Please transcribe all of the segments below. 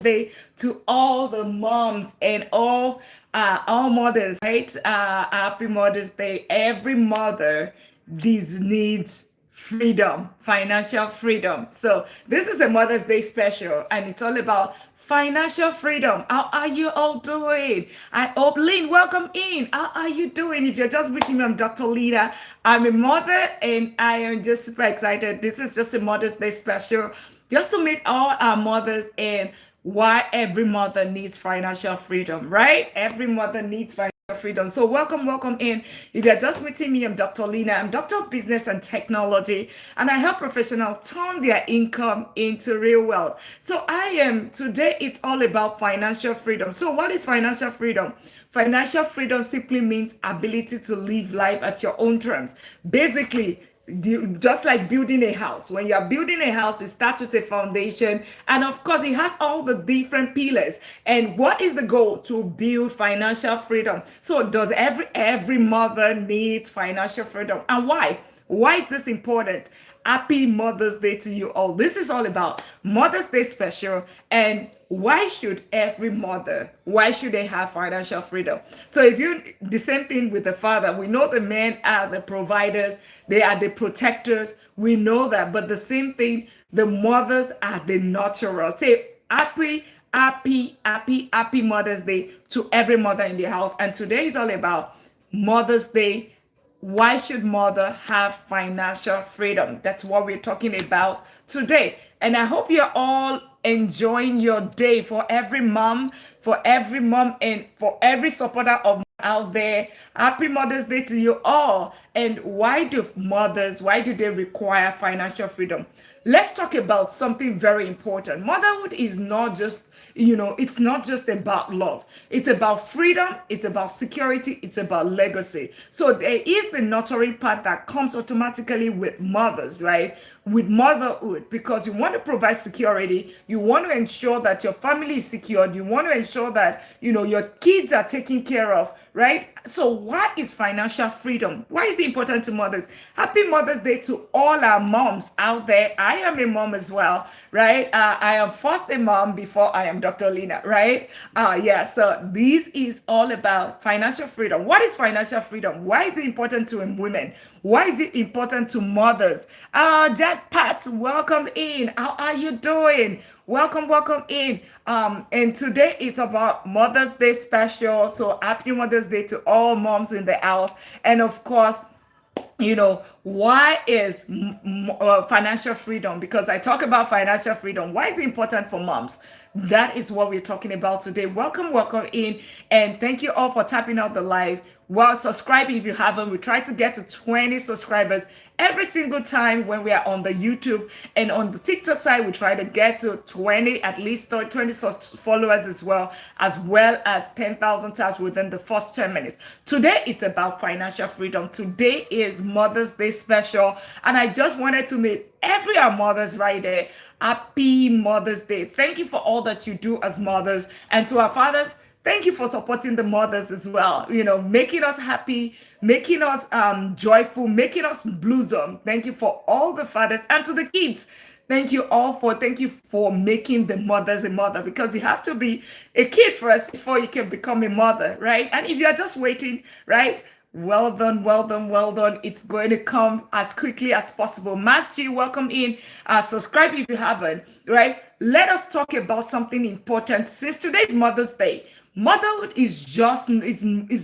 Day to all the moms and all mothers, right? Happy Mother's Day. Every mother this needs freedom, financial freedom. So this is a Mother's Day special, and it's all about financial freedom. How are you all doing? I hope Lynn, welcome in. How are you doing? If you're just meeting me, I'm Dr. Lina. I'm a mother, and I am just super excited. This is just a Mother's Day special, just to meet all our mothers and why every mother needs financial freedom, right? Every mother needs financial freedom. So welcome in. If you're just meeting me, I'm Dr. Lina. I'm Doctor of Business and Technology, and I help professionals turn their income into real wealth. So I am today. It's all about financial freedom. So what is financial freedom? Financial freedom simply means ability to live life at your own terms. Basically, just like building a house. When you're building a house, it starts with a foundation, and of course it has all the different pillars. And what is the goal? To build financial freedom. So does every mother needs financial freedom? And why is this important? Happy Mother's Day to you all. This is all about Mother's Day special, and why should every mother, why should they have financial freedom? So if you, the same thing with the father, we know the men are the providers, they are the protectors, we know that, but the same thing, the mothers are the nurturers. Say happy Mother's Day to every mother in the house. And today is all about Mother's Day. Why should mother have financial freedom? That's what we're talking about today. And I hope you're all enjoying your day. For every mom, and for every supporter of out there. Happy Mother's Day to you all. And why do they require financial freedom? Let's talk about something very important. Motherhood is not just, it's not just about love. It's about freedom, it's about security, it's about legacy. So there is the nurturing part that comes automatically with mothers, right? With motherhood, because you want to provide security, you want to ensure that your family is secured, you want to ensure that your kids are taken care of, right? So what is financial freedom? Why is it important to mothers? Happy Mother's Day to all our moms out there. I am a mom as well, right? I am first a mom before I am Dr. Lina, right? Yeah, so this is all about financial freedom. What is financial freedom? Why is it important to women? Why is it important to mothers? Jack Pat, welcome in. How are you doing? Welcome in. And today it's about Mother's Day special. So happy Mother's Day to all moms in the house. And of course, why is financial freedom? Because I talk about financial freedom. Why is it important for moms? That is what we're talking about today. Welcome in, and thank you all for tapping out the live. Well, subscribing if you haven't. We try to get to 20 subscribers every single time when we are on the YouTube, and on the TikTok side, we try to get to 20, at least 20 followers as well as 10,000 taps within the first 10 minutes. Today, it's about financial freedom. Today is Mother's Day special, and I just wanted to meet every our mothers right there. Happy Mother's Day. Thank you for all that you do as mothers. And to our fathers, thank you for supporting the mothers as well, making us happy, making us joyful, making us blossom. Thank you for all the fathers. And to the kids, thank you for making the mothers a mother, because you have to be a kid first before you can become a mother, right? And if you're just waiting, right? Well done. It's going to come as quickly as possible. Master, welcome in. Subscribe if you haven't, right? Let us talk about something important. Since today is Mother's Day, motherhood is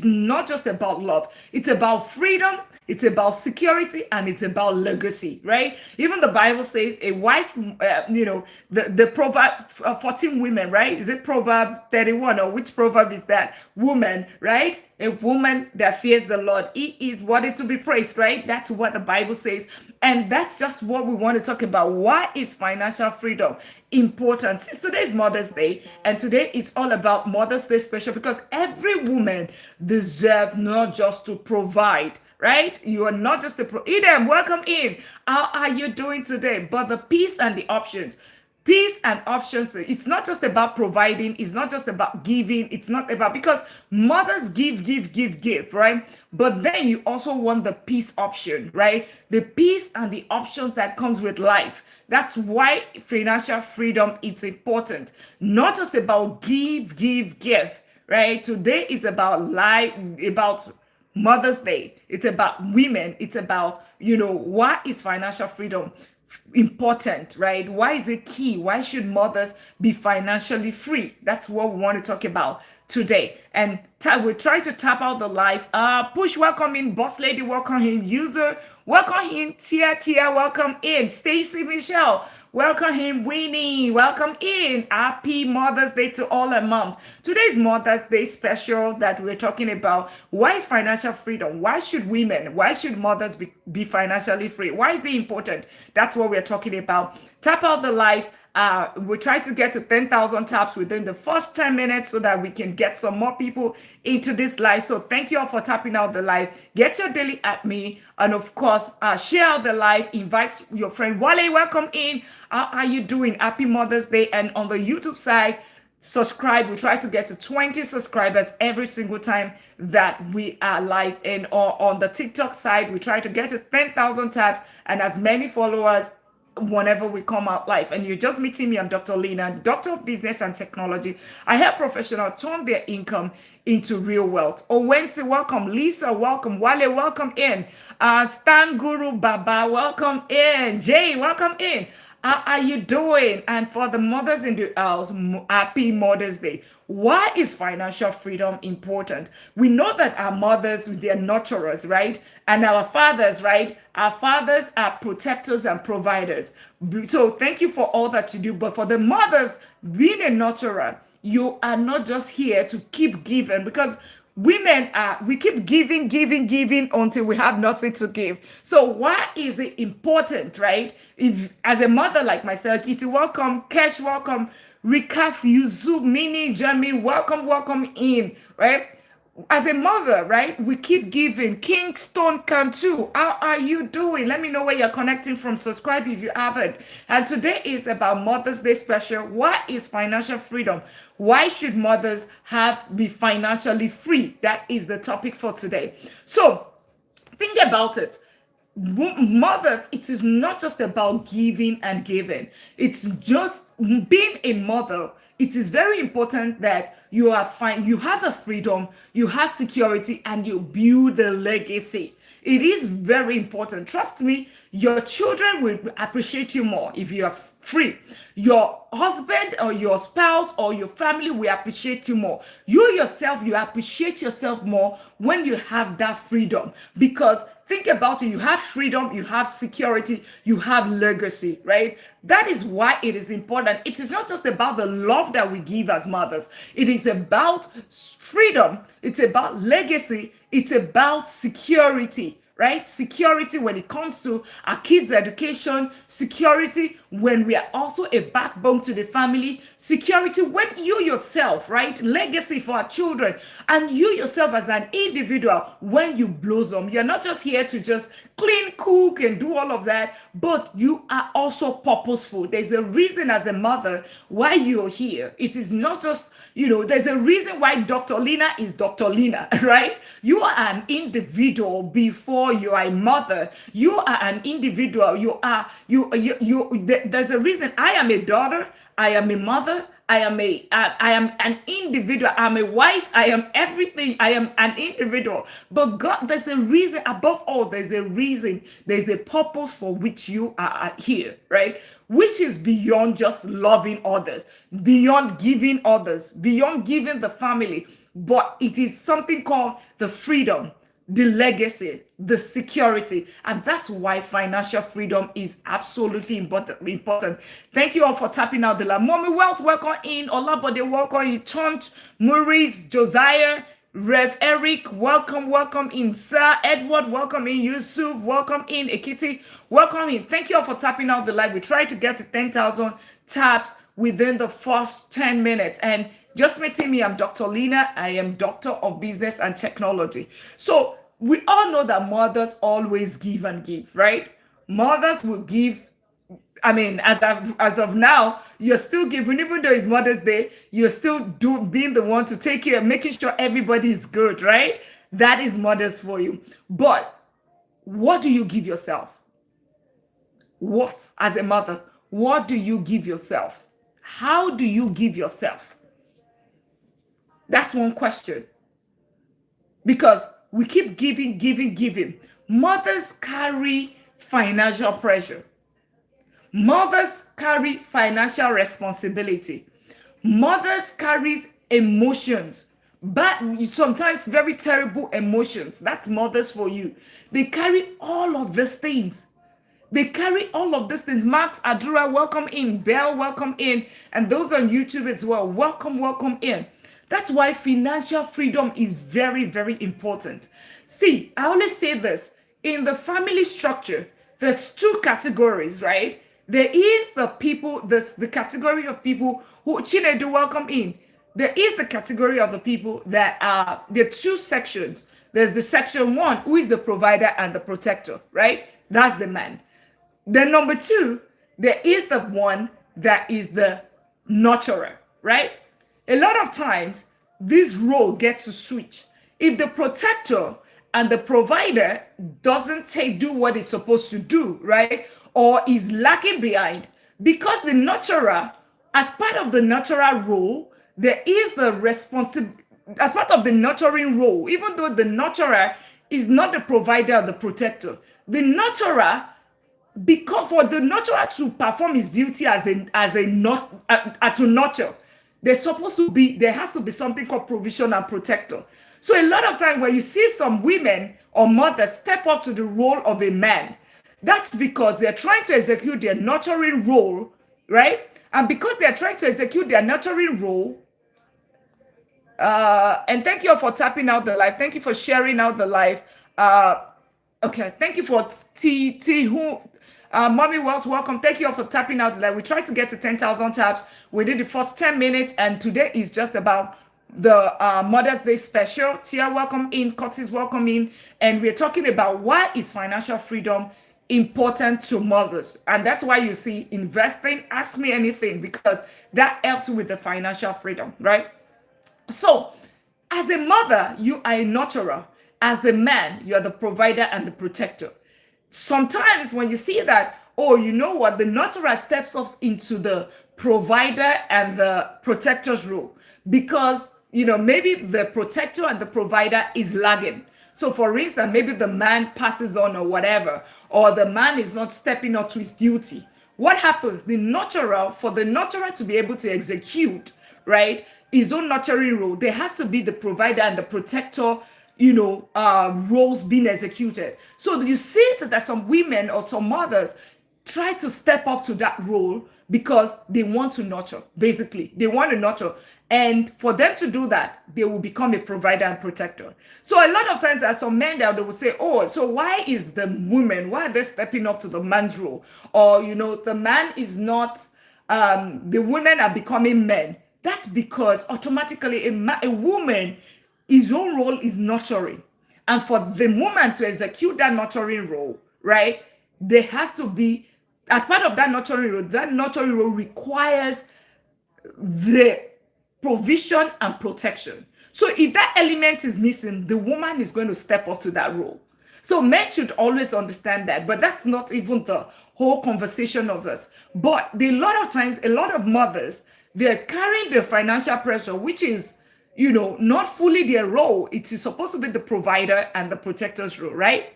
not just about love. It's about freedom, it's about security, and it's about legacy, right? Even the Bible says a wife, the proverb 14 women, right? Is it Proverb 31, or which proverb is that? Woman, right? A woman that fears the Lord, he is worthy to be praised, right? That's what the Bible says. And that's just what we want to talk about. Why is financial freedom important? Since today is Mother's Day, and today it's all about Mother's Day special, because every woman deserves not just to provide, right? You are not just a Eden, welcome in. How are you doing today? But the peace and the options. Peace and options. It's not just about providing. It's not just about giving. It's not about, because mothers give, give, give, give, right? But then you also want the peace option, right? The peace and the options that comes with life. That's why financial freedom is important. Not just about give, give, give, right? Today it's about life, about Mother's Day. It's about women. It's about, why is financial freedom important, right? Why is it key? Why should mothers be financially free? That's what we want to talk about today. And we try to tap out the life. Push, welcome in. Boss Lady, welcome in. User, welcome in. Tia, welcome in. Stacy Michelle, welcome him. Winnie, welcome in. Happy Mother's Day to all our moms. Today's Mother's Day special that we're talking about. Why is financial freedom? Why should mothers be financially free? Why is it important? That's what we're talking about. Tap out the life. We try to get to 10,000 taps within the first 10 minutes so that we can get some more people into this live. So thank you all for tapping out the live. Get your daily at me. And of course, share out the live. Invite your friend. Wale, welcome in. How are you doing? Happy Mother's Day. And on the YouTube side, subscribe. We try to get to 20 subscribers every single time that we are live. And on the TikTok side, we try to get to 10,000 taps and as many followers whenever we come out live. And you're just meeting me, I'm Dr. Lina, Doctor of Business and Technology. I help professionals turn their income into real wealth. Owensi, welcome. Lisa, welcome. Wale, welcome in. Stan Guru Baba, welcome in. Jay, welcome in. How are you doing? And for the mothers in the house, happy Mother's Day. Why is financial freedom important? We know that our mothers, they're nurturers, right? And our fathers, right? Our fathers are protectors and providers. So thank you for all that you do. But for the mothers, being a nurturer, you are not just here to keep giving, because women we keep giving until we have nothing to give. So why is it important, right? If as a mother like myself, Kitty, welcome. Kesh, welcome. Recaf, Yusuf, Mini, Jamie, welcome in, right? As a mother, right, we keep giving. Kingston Cantu, how are you doing? Let me know where you're connecting from. Subscribe if you haven't. And today is about Mother's Day special. What is financial freedom? Why should mothers be financially free? That is the topic for today. So think about it. Mothers, it is not just about giving and giving. It's just being a mother. It is very important that you are fine, you have the freedom, you have security, and you build a legacy. It is very important. Trust me, your children will appreciate you more if you are free. Your husband or your spouse or your family will appreciate you more. You yourself, you appreciate yourself more when you have that freedom. Because think about it, you have freedom, you have security, you have legacy, right? That is why it is important. It is not just about the love that we give as mothers. It is about freedom. It's about legacy. It's about security, right? Security when it comes to our kids' education, security when we are also a backbone to the family, security when you yourself, right? Legacy for our children, and you yourself as an individual when you blossom. You're not just here to just clean, cook, and do all of that, but you are also purposeful. There's a reason as a mother why you're here. It is not just, there's a reason why Dr. Lina is Dr. Lina, right? You are an individual before you are a mother. You are an individual. There's a reason I am a daughter. I am a mother. I am an individual. I'm a wife. I am everything. I am an individual. But God, there's a reason, above all, there's a reason, there's a purpose for which you are here, right? Which is beyond just loving others, beyond giving others, beyond giving the family. But it is something called the freedom, the legacy, the security. And that's why financial freedom is absolutely important. Thank you all for tapping out the line. Mommy Wealth, welcome in. Olabode, welcome in. Chunch, Maurice, Josiah, Rev Eric, welcome in. Sir Edward, welcome in. Yusuf, welcome in. Ekiti, welcome in. Thank you all for tapping out the live. We try to get to 10,000 taps within the first 10 minutes. And just meeting me, I'm Dr. Lina. I am Doctor of Business and Technology. So we all know that mothers always give and give, right? Mothers will give I mean, as of now, you're still giving, even though it's Mother's Day, you're still being the one to take care, making sure everybody is good, right? That is mothers for you. But what do you give yourself? What, as a mother, what do you give yourself? How do you give yourself? That's one question. Because we keep giving. Mothers carry financial pressure. Mothers carry financial responsibility. Mothers carry emotions, but sometimes very terrible emotions. That's mothers for you. They carry all of these things. Max, Adura, welcome in. Bell, welcome in. And those on YouTube as well, welcome in. That's why financial freedom is very, very important. See, I always say this. In the family structure, there's two categories, right? There is the category of people who, Chinedu, welcome in. There is the category of the people that are, there are two sections. There's the section one, who is the provider and the protector, right? That's the man. Then number two, there is the one that is the nurturer, right? A lot of times, this role gets to switch. If the protector and the provider doesn't do what it's supposed to do, right? Or is lacking behind, because the nurturer, as part of the nurturer role, there is the responsibility, as part of the nurturing role, even though the nurturer is not the provider or the protector, the nurturer, because for the nurturer to perform his duty to nurture, there has to be something called provision and protector. So a lot of time when you see some women or mothers step up to the role of a man, that's because they're trying to execute their nurturing role, right? And because they're trying to execute their nurturing role, and thank you all for tapping out the live. Thank you for sharing out the live. Okay, thank you for who. Mommy Wealth, welcome. Thank you all for tapping out the live. We tried to get to 10,000 taps. We did the first 10 minutes, and today is just about the Mother's Day special. Tia, welcome in. Curtis, welcome in. And we're talking about why is financial freedom important to mothers. And that's why you see investing, ask me anything, because that helps with the financial freedom, right? So as a mother, you are a nurturer. As the man, you are the provider and the protector. Sometimes when you see that, oh, you know what, the nurturer steps up into the provider and the protector's role, because maybe the protector and the provider is lagging. So for instance, maybe the man passes on or whatever, or the man is not stepping up to his duty. What happens? For the nurturer to be able to execute, right, his own nurturing role, there has to be the provider and the protector, roles being executed. So you see that some women or some mothers try to step up to that role because they want to nurture. Basically, they want to nurture. And for them to do that, they will become a provider and protector. So a lot of times there are some men that they will say, oh, so why is the women, why are they stepping up to the man's role? Or, the man is not, the women are becoming men. That's because automatically a woman, his own role is nurturing. And for the woman to execute that nurturing role, right, there has to be, as part of that nurturing role requires the provision and protection. So if that element is missing, the woman is going to step up to that role. So men should always understand that, but that's not even the whole conversation of us. But a lot of times, a lot of mothers, they're carrying the financial pressure, which is, not fully their role. It is supposed to be the provider and the protector's role, right?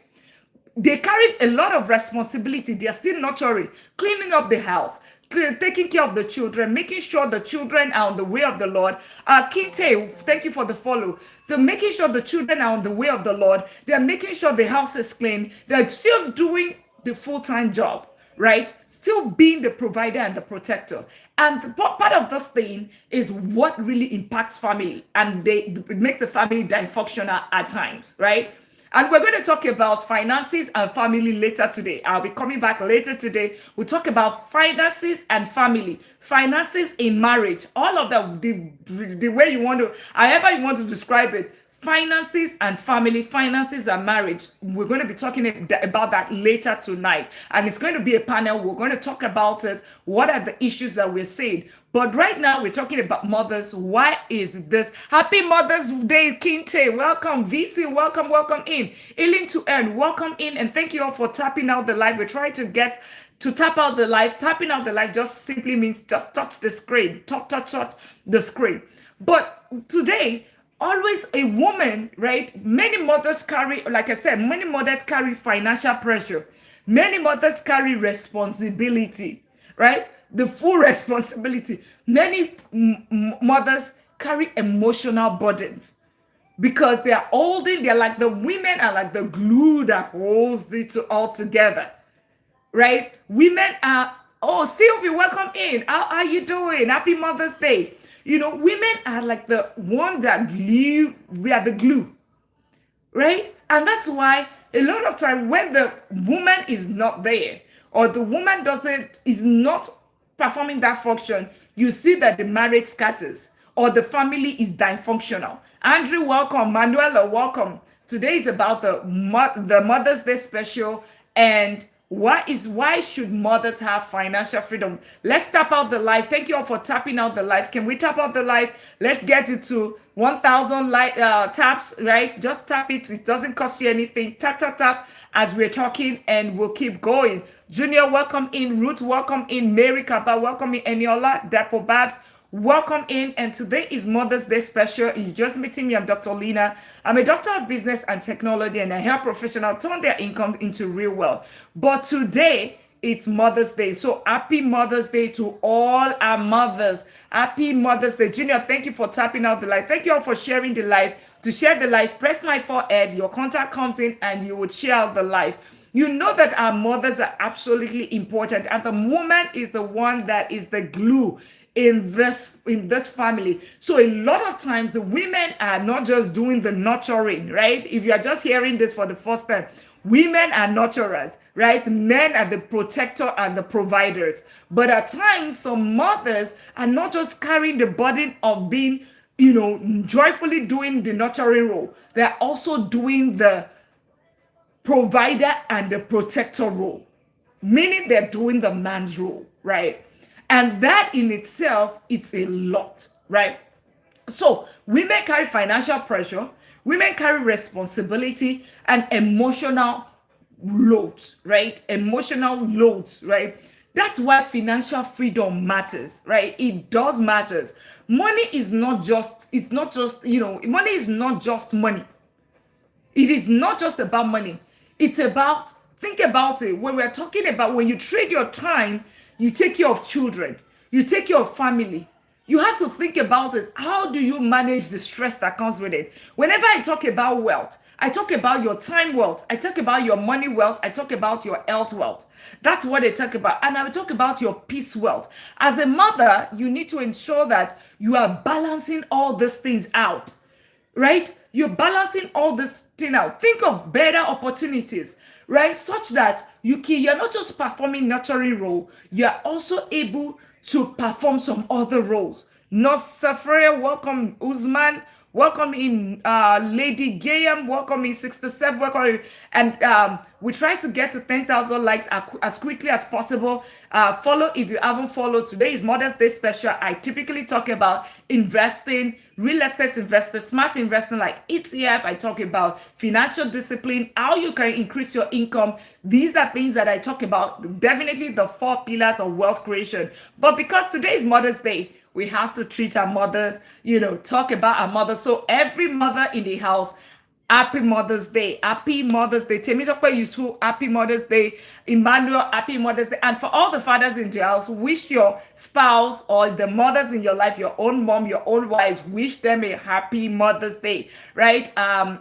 They carry a lot of responsibility. They're still nurturing, cleaning up the house, taking care of the children, making sure the children are on the way of the Lord. Kinte, thank you for the follow. They're making sure the children are on the way of the Lord. They're making sure the house is clean. They're still doing the full-time job, right? Still being the provider and the protector. And part of this thing is what really impacts family, and they make the family dysfunctional at times, right? And we're going to talk about finances and family later today. I'll be coming back later today. We'll talk about finances and family, finances in marriage, all of that, the way you want to, however you want to describe it, finances and family, finances and marriage. We're going to be talking about that later tonight. And it's going to be a panel. We're going to talk about it. What are the issues that we're seeing? But right now, we're talking about mothers. Why is this? Happy Mother's Day, Kinte. Welcome. VC, welcome in. Eileen to Earn, welcome in. And thank you all for tapping out the live. We're trying to get to tap out the live. Tapping out the live just simply means just touch the screen. Touch the screen. But today, always a woman, right? Many mothers carry, like I said, many mothers carry financial pressure. Many mothers carry responsibility, right? The full responsibility. Many mothers carry emotional burdens because they are holding, they're like the women are like the glue that holds this all together, right? Women are, oh, Sylvie, welcome in. How are you doing? Happy Mother's Day. You know, women are like the one that glue, we are the glue, right? And that's why a lot of time when the woman is not there or the woman is not performing that function, you see that the marriage scatters or the family is dysfunctional. Andrew, welcome. Manuela, welcome. Today is about the Mother's Day special and why should mothers have financial freedom? Let's tap out the live. Thank you all for tapping out the live. Can we tap out the live? Let's get it to 1,000 taps, right? Just tap it. It doesn't cost you anything. Tap as we're talking and we'll keep going. Junior, welcome in. Ruth, welcome in. Mary Kappa, welcome in. Eniola, Depo Babs, welcome in. And today is Mother's Day special. You're just meeting me. I'm Dr. Lina. I'm a doctor of business and technology and a health professional, turn their income into real wealth. But today, it's Mother's Day. So happy Mother's Day to all our mothers. Happy Mother's Day. Junior, thank you for tapping out the live. Thank you all for sharing the live. To share the live, press my forehead. Your contact comes in and you would share out the live. You know that our mothers are absolutely important. And the woman is the one that is the glue in this family. So a lot of times the women are not just doing the nurturing, right? If you are just hearing this for the first time, women are nurturers, right? Men are the protector and the providers. But at times, some mothers are not just carrying the burden of being, joyfully doing the nurturing role. They're also doing the provider and the protector role, meaning they're doing the man's role, right? And that in itself, it's a lot, right? So women carry financial pressure, women carry responsibility and emotional loads, right? Emotional loads, right? That's why financial freedom matters, right? It does matters. Money is not just, money is not just money. It is not just about money. It's about, think about it. When we're talking about when you trade your time, you take care of children, you take care of family. You have to think about it. How do you manage the stress that comes with it? Whenever I talk about wealth, I talk about your time wealth. I talk about your money wealth. I talk about your health wealth. That's what I talk about. And I will talk about your peace wealth. As a mother, you need to ensure that you are balancing all these things out, right? You're balancing all this thing out. Think of better opportunities, right? Such that you're not just performing nurturing role, you're also able to perform some other roles. Nosafre, welcome. Usman, welcome in. Lady Gayam, welcome in. 67, welcome in. And we try to get to 10,000 likes as quickly as possible. Follow if you haven't followed. Today is Mother's Day special. I typically talk about investing, real estate investing, smart investing like ETF. I talk about financial discipline, how you can increase your income. These are things that I talk about, definitely the 4 pillars of wealth creation. But because today is Mother's Day, we have to treat our mothers, talk about our mothers. So every mother in the house, happy Mother's Day. Happy Mother's Day. Temitope Yusuf, happy Mother's Day. Emmanuel, happy Mother's Day. And for all the fathers in the house, wish your spouse or the mothers in your life, your own mom, your own wife, wish them a happy Mother's Day, right?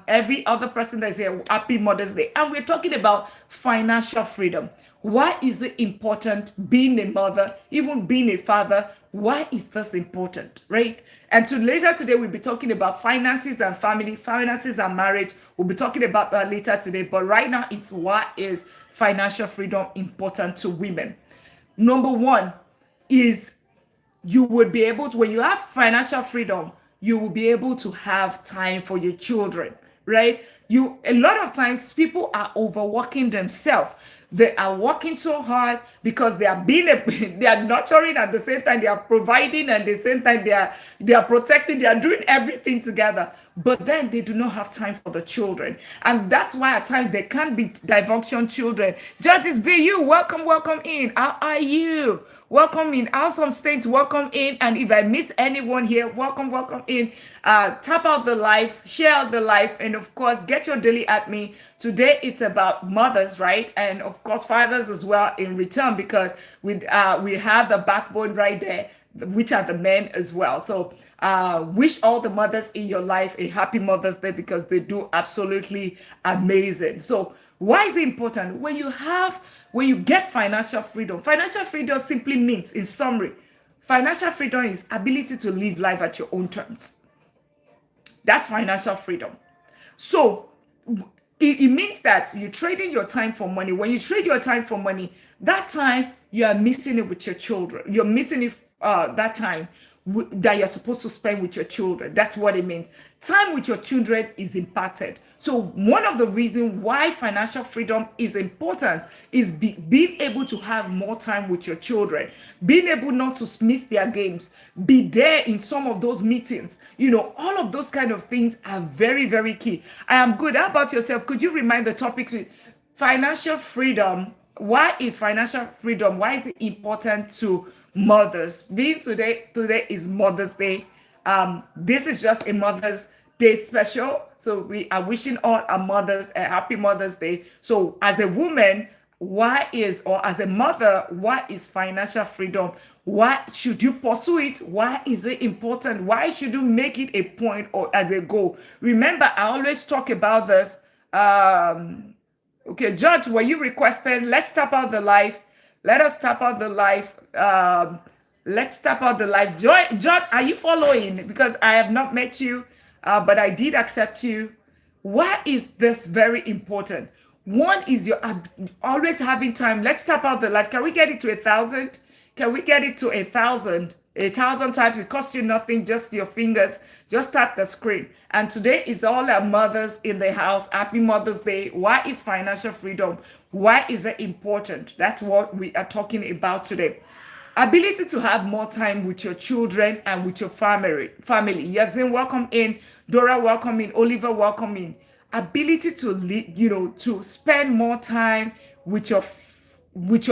Every other person that say happy Mother's Day. And we're talking about financial freedom. Why is it important being a mother, even being a father? Why is this important, right? And later today, we'll be talking about finances and family, finances and marriage. We'll be talking about that later today. But right now, it's why is financial freedom important to women? Number one is you would be able to, when you have financial freedom, you will be able to have time for your children, right? A lot of times people are overworking themselves. They are working so hard because they are they are nurturing at the same time, they are providing, and at the same time they are protecting, they are doing everything together. But then they do not have time for the children. And that's why at times they can't be dysfunction children. Judges be you, welcome in. How are you? Welcome in. Awesome States, welcome in. And if I missed anyone here, welcome in. Tap out the live, share out the live, and of course, get your daily at me. Today it's about mothers, right? And of course, fathers as well in return, because we have the backbone right there, which are the men as well. So wish all the mothers in your life a happy Mother's Day, because they do absolutely amazing. So why is it important? When you get financial freedom simply means, in summary, financial freedom is ability to live life at your own terms. That's financial freedom. So it means that you're trading your time for money. When you trade your time for money, that time you are missing it with your children. You're missing it that time that you're supposed to spend with your children. That's what it means. Time with your children is impacted. So one of the reasons why financial freedom is important is being able to have more time with your children, being able not to miss their games, be there in some of those meetings. All of those kind of things are very, very key. I am good. How about yourself? Could you remind the topics with financial freedom? Why is financial freedom? Why is it important to mothers? Today is Mother's Day. This is just a Mother's Day special. So we are wishing all our mothers a happy Mother's Day. So as a woman, as a mother, what is financial freedom? Why should you pursue it? Why is it important? Why should you make it a point or as a goal? Remember, I always talk about this. Okay, Judge, were you requested? Let's tap out the live. Let us tap out the live. Let's tap out the live. Judge, are you following? Because I have not met you, but I did accept you. Why is this very important? One is you're always having time. Let's tap out the live. Can we get it to 1,000? Can we get it to 1,000? 1,000 times. It costs you nothing, just your fingers. Just tap the screen. And today is all our mothers in the house. Happy Mother's Day. Why is financial freedom? Why is it important? That's what we are talking about today. Ability to have more time with your children and with your family. Yazin, welcome in. Dora, welcome in. Oliver, welcome in. Ability to spend more time with your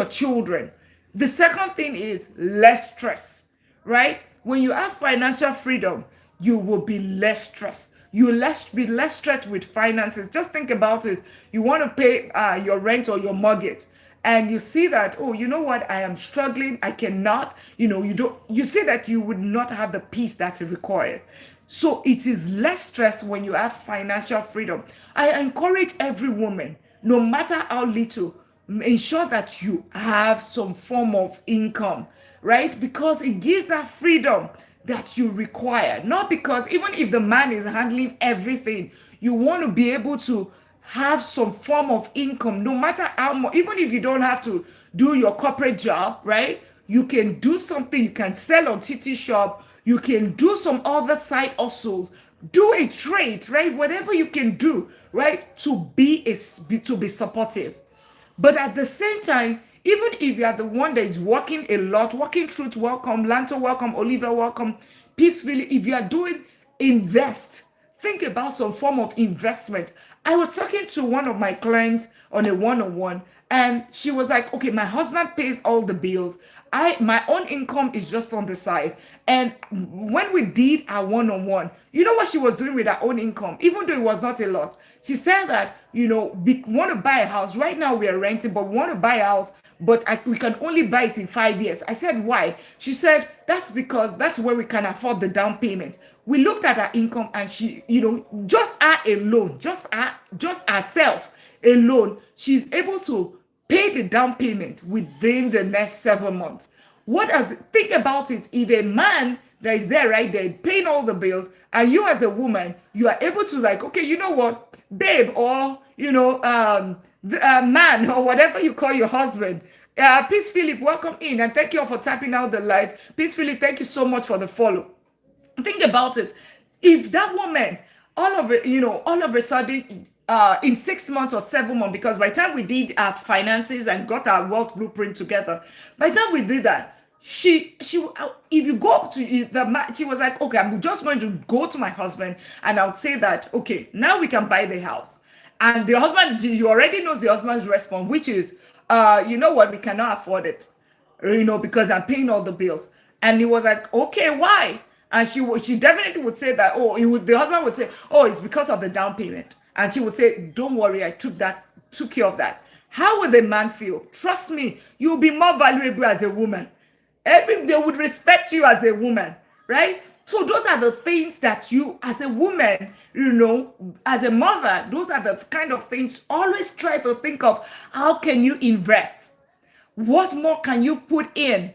children. The second thing is less stress, right? When you have financial freedom, you will be less stressed. You will be less stressed with finances. Just think about it. You want to pay your rent or your mortgage, and you see that, oh, you know what, I am struggling, I cannot, you see that you would not have the peace that's required. So it is less stress when you have financial freedom. I encourage every woman, no matter how little, ensure that you have some form of income, right? Because it gives that freedom that you require. Not because even if the man is handling everything, you want to be able to have some form of income, no matter how much. Even if you don't have to do your corporate job, right? You can do something. You can sell on TT Shop. You can do some other side hustles. Do a trade, right? Whatever you can do, right? To be supportive. But at the same time, even if you are the one that is working a lot, Working Truth, welcome. Lanto, welcome. Oliver, welcome. Peacefully, if you are doing invest, think about some form of investment. I was talking to one of my clients on a one-on-one, and she was like, okay, my husband pays all the bills. My own income is just on the side. And when we did our one-on-one, you know what she was doing with her own income, even though it was not a lot. She said that, we want to buy a house. Right now we are renting, but we want to buy a house, but we can only buy it in 5 years. I said, why? She said, that's because that's where we can afford the down payment. We looked at her income, and she, just her alone, just herself alone, she's able to pay the down payment within the next 7 months. Think about it. If a man that is there right there paying all the bills, and you as a woman, you are able to okay, you know what, babe, or man, or whatever you call your husband. Peace Philip, welcome in, and thank you all for tapping out the live. Peace Philip, thank you so much for the follow. Think about it. If that woman, all of a sudden, in 6 months or 7 months, because by the time we did our finances and got our wealth blueprint together, by the time we did that, if you go up to she was like, okay, I'm just going to go to my husband and I would say that, okay, now we can buy the house. And the husband, you already knows the husband's response, which is, you know what, we cannot afford it, because I'm paying all the bills. And he was like, okay, why? And she definitely would say that, the husband would say, oh, it's because of the down payment. And she would say, don't worry, I took care of that. How would the man feel? Trust me, you'll be more valuable as a woman. They would respect you as a woman, right? So those are the things that you, as a woman, as a mother, those are the kind of things. Always try to think of, how can you invest? What more can you put in?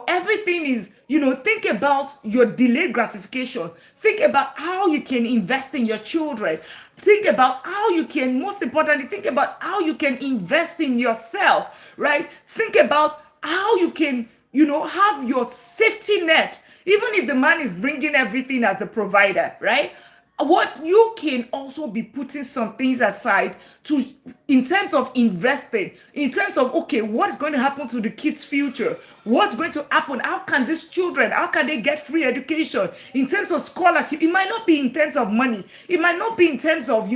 Everything is, think about your delayed gratification. Think about how you can invest in your children. Think about how you can, most importantly, think about how you can invest in yourself, right? Think about how you can, have your safety net, even if the man is bringing everything as the provider, right? What you can also be putting some things aside to, in terms of investing, in terms of, okay, what's going to happen to the kids' future? What's going to happen? How can these children, how can they get free education? In terms of scholarship, it might not be in terms of money. It might not be in terms of,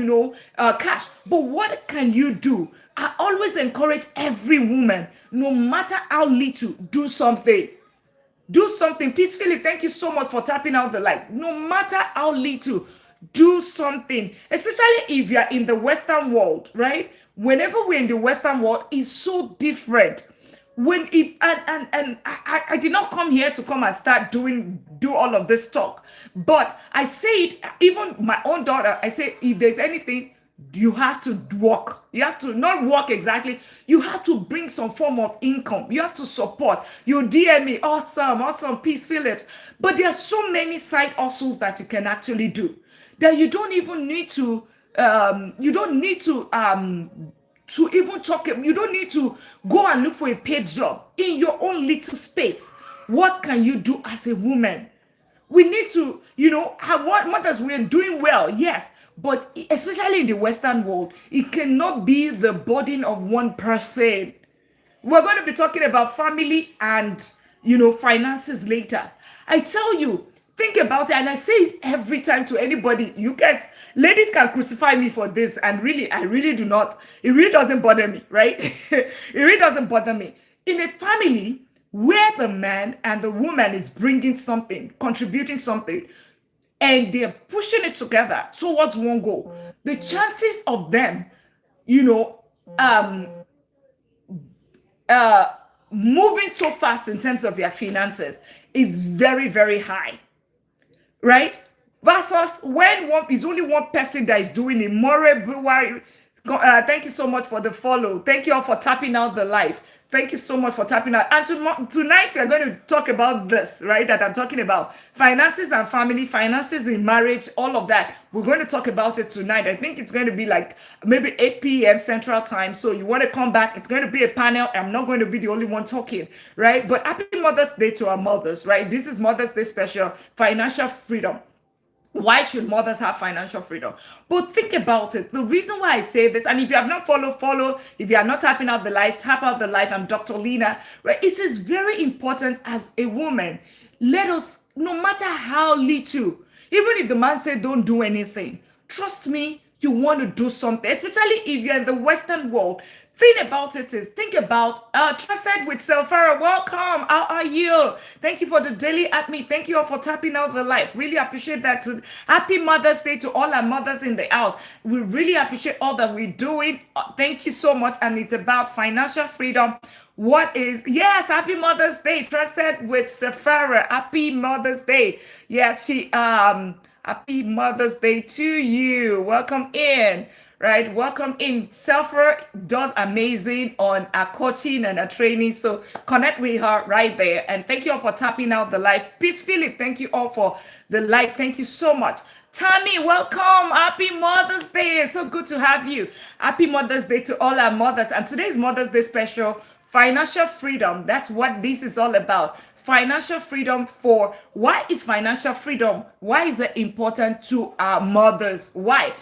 cash. But what can you do? I always encourage every woman, no matter how little, do something. Do something. Peace Philip, thank you so much for tapping out the light. No matter how little, do something. Especially if you're in the Western world, right? Whenever we're in the Western world, it's so different. I did not come here to come and start do all of this talk, but I say it, even my own daughter, I say, if there's anything, you have to work. You have to not work exactly. You have to bring some form of income. You have to support. You DM me, awesome, Peace Phillips. But there are so many side hustles that you can actually do that you don't even need to. You don't need to even talk. You don't need to go and look for a paid job in your own little space. What can you do as a woman? We need to, what mothers, we're doing well, yes. But especially in the Western world, it cannot be the burden of one person. We're going to be talking about family and, finances later. I tell you, think about it. And I say it every time to anybody. You guys, ladies can crucify me for this. And really, I really do not. It really doesn't bother me, right? It really doesn't bother me. In a family where the man and the woman is bringing something, contributing something, and they're pushing it together towards one goal, the chances of them, moving so fast in terms of their finances is very, very high, right? Versus when is only one person that is doing it. Thank you so much for the follow. Thank you all for tapping out the live. Thank you so much for tapping out. And tonight we're going to talk about this, right? That I'm talking about. Finances and family, finances in marriage, all of that. We're going to talk about it tonight. I think it's going to be like maybe 8 p.m. Central Time. So you want to come back. It's going to be a panel. I'm not going to be the only one talking, right? But happy Mother's Day to our mothers, right? This is Mother's Day special, financial freedom. Why should mothers have financial freedom? But think about it. The reason why I say this, and if you have not follow. If you are not tapping out the light, tap out the light. I'm Dr. Lina. Right? It is very important as a woman. Let us, no matter how little, even if the man said don't do anything, trust me, you want to do something, especially if you're in the Western world. Think about Trusted with Selfara. Welcome. How are you? Thank you for the daily at me. Thank you all for tapping out the life. Really appreciate that. Happy Mother's Day to all our mothers in the house. We really appreciate all that we're doing. Thank you so much. And it's about financial freedom. Happy Mother's Day. Trusted with Selfara. Happy Mother's Day. Happy Mother's Day to you. Welcome in. Right, welcome in. Selfra does amazing on our coaching and our training, so connect with her right there. And thank you all for tapping out the live. Peace Philip, thank you all for the like. Thank you so much. Tammy, welcome. Happy Mother's Day. It's so good to have you. Happy Mother's Day to all our mothers. And today's Mother's Day special, financial freedom. That's what this is all about. financial freedom for, why is financial freedom, why is it important to our mothers? Why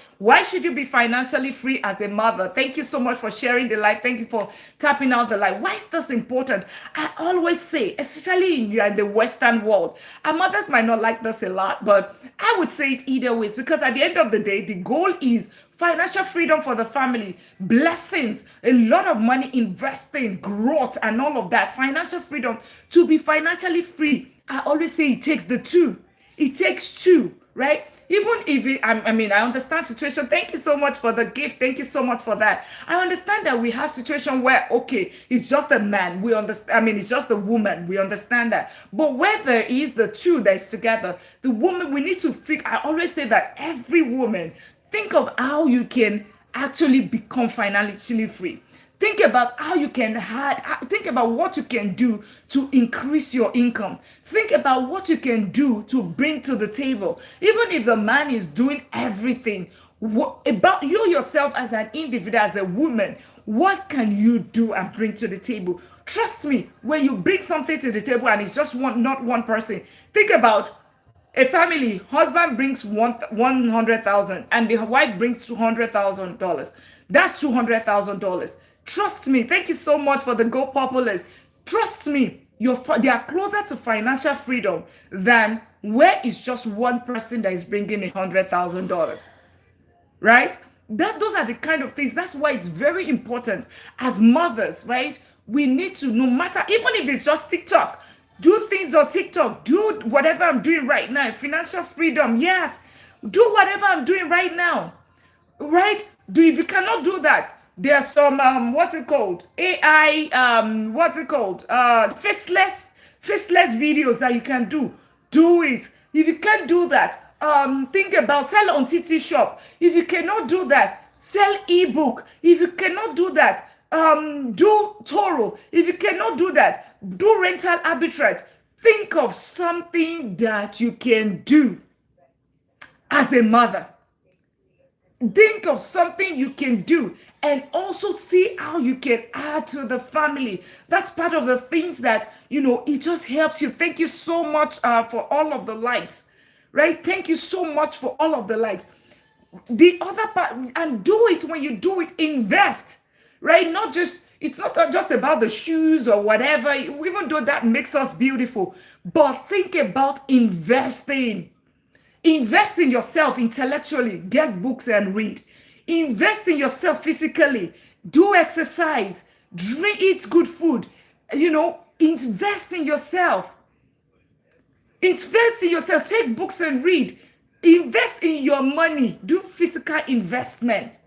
should you be financially free as a mother? Thank you so much for sharing the live. Thank you for tapping out the live. Why is this important? I always say, especially in the Western world, our mothers might not like this a lot, but I would say it either ways, because at the end of the day, the goal is financial freedom for the family, blessings, a lot of money, investing, growth, and all of that. Financial freedom, to be financially free. I always say it takes the two. It takes two, right? Even if I understand situation. Thank you so much for the gift. Thank you so much for that. I understand that we have situation where, okay, it's just a man. We understand. It's just a woman. We understand that. But where there is the two that is together, the woman, we need to figure. I always say that every woman, think of how you can actually become financially free. Think about how you can think about what you can do to increase your income. Think about what you can do to bring to the table. Even if the man is doing everything, what about you yourself as an individual, as a woman, what can you do and bring to the table? Trust me, when you bring something to the table and it's just not one person, think about a family. Husband brings 100,000 and the wife brings $200,000. That's $200,000. Trust me. Thank you so much for the Go Populars. Trust me, they are closer to financial freedom than where it's just one person that is bringing $100,000. Right? Those are the kind of things. That's why it's very important as mothers, right? We need to, no matter, even if it's just TikTok, do things on TikTok. Do whatever I'm doing right now. Financial freedom, yes. Do whatever I'm doing right now, right? If you cannot do that, there's some what's it called? AI, faceless videos that you can do. Do it. If you can't do that, think about sell on TT Shop. If you cannot do that, sell ebook. If you cannot do that, do Toro. If you cannot do that, do rental arbitrage. Think of something that you can do as a mother. Think of something you can do and also see how you can add to the family. That's part of the things that, it just helps you. Thank you so much for all of the likes, right? Thank you so much for all of the likes. The other part, and do it. When you do it, invest, right? It's not just about the shoes or whatever, even though that makes us beautiful, but think about investing. Invest in yourself intellectually. Get books and read. Invest in yourself physically. Do exercise. Eat good food. Invest in yourself. Invest in yourself. Take books and read. Invest in your money. Do physical investment.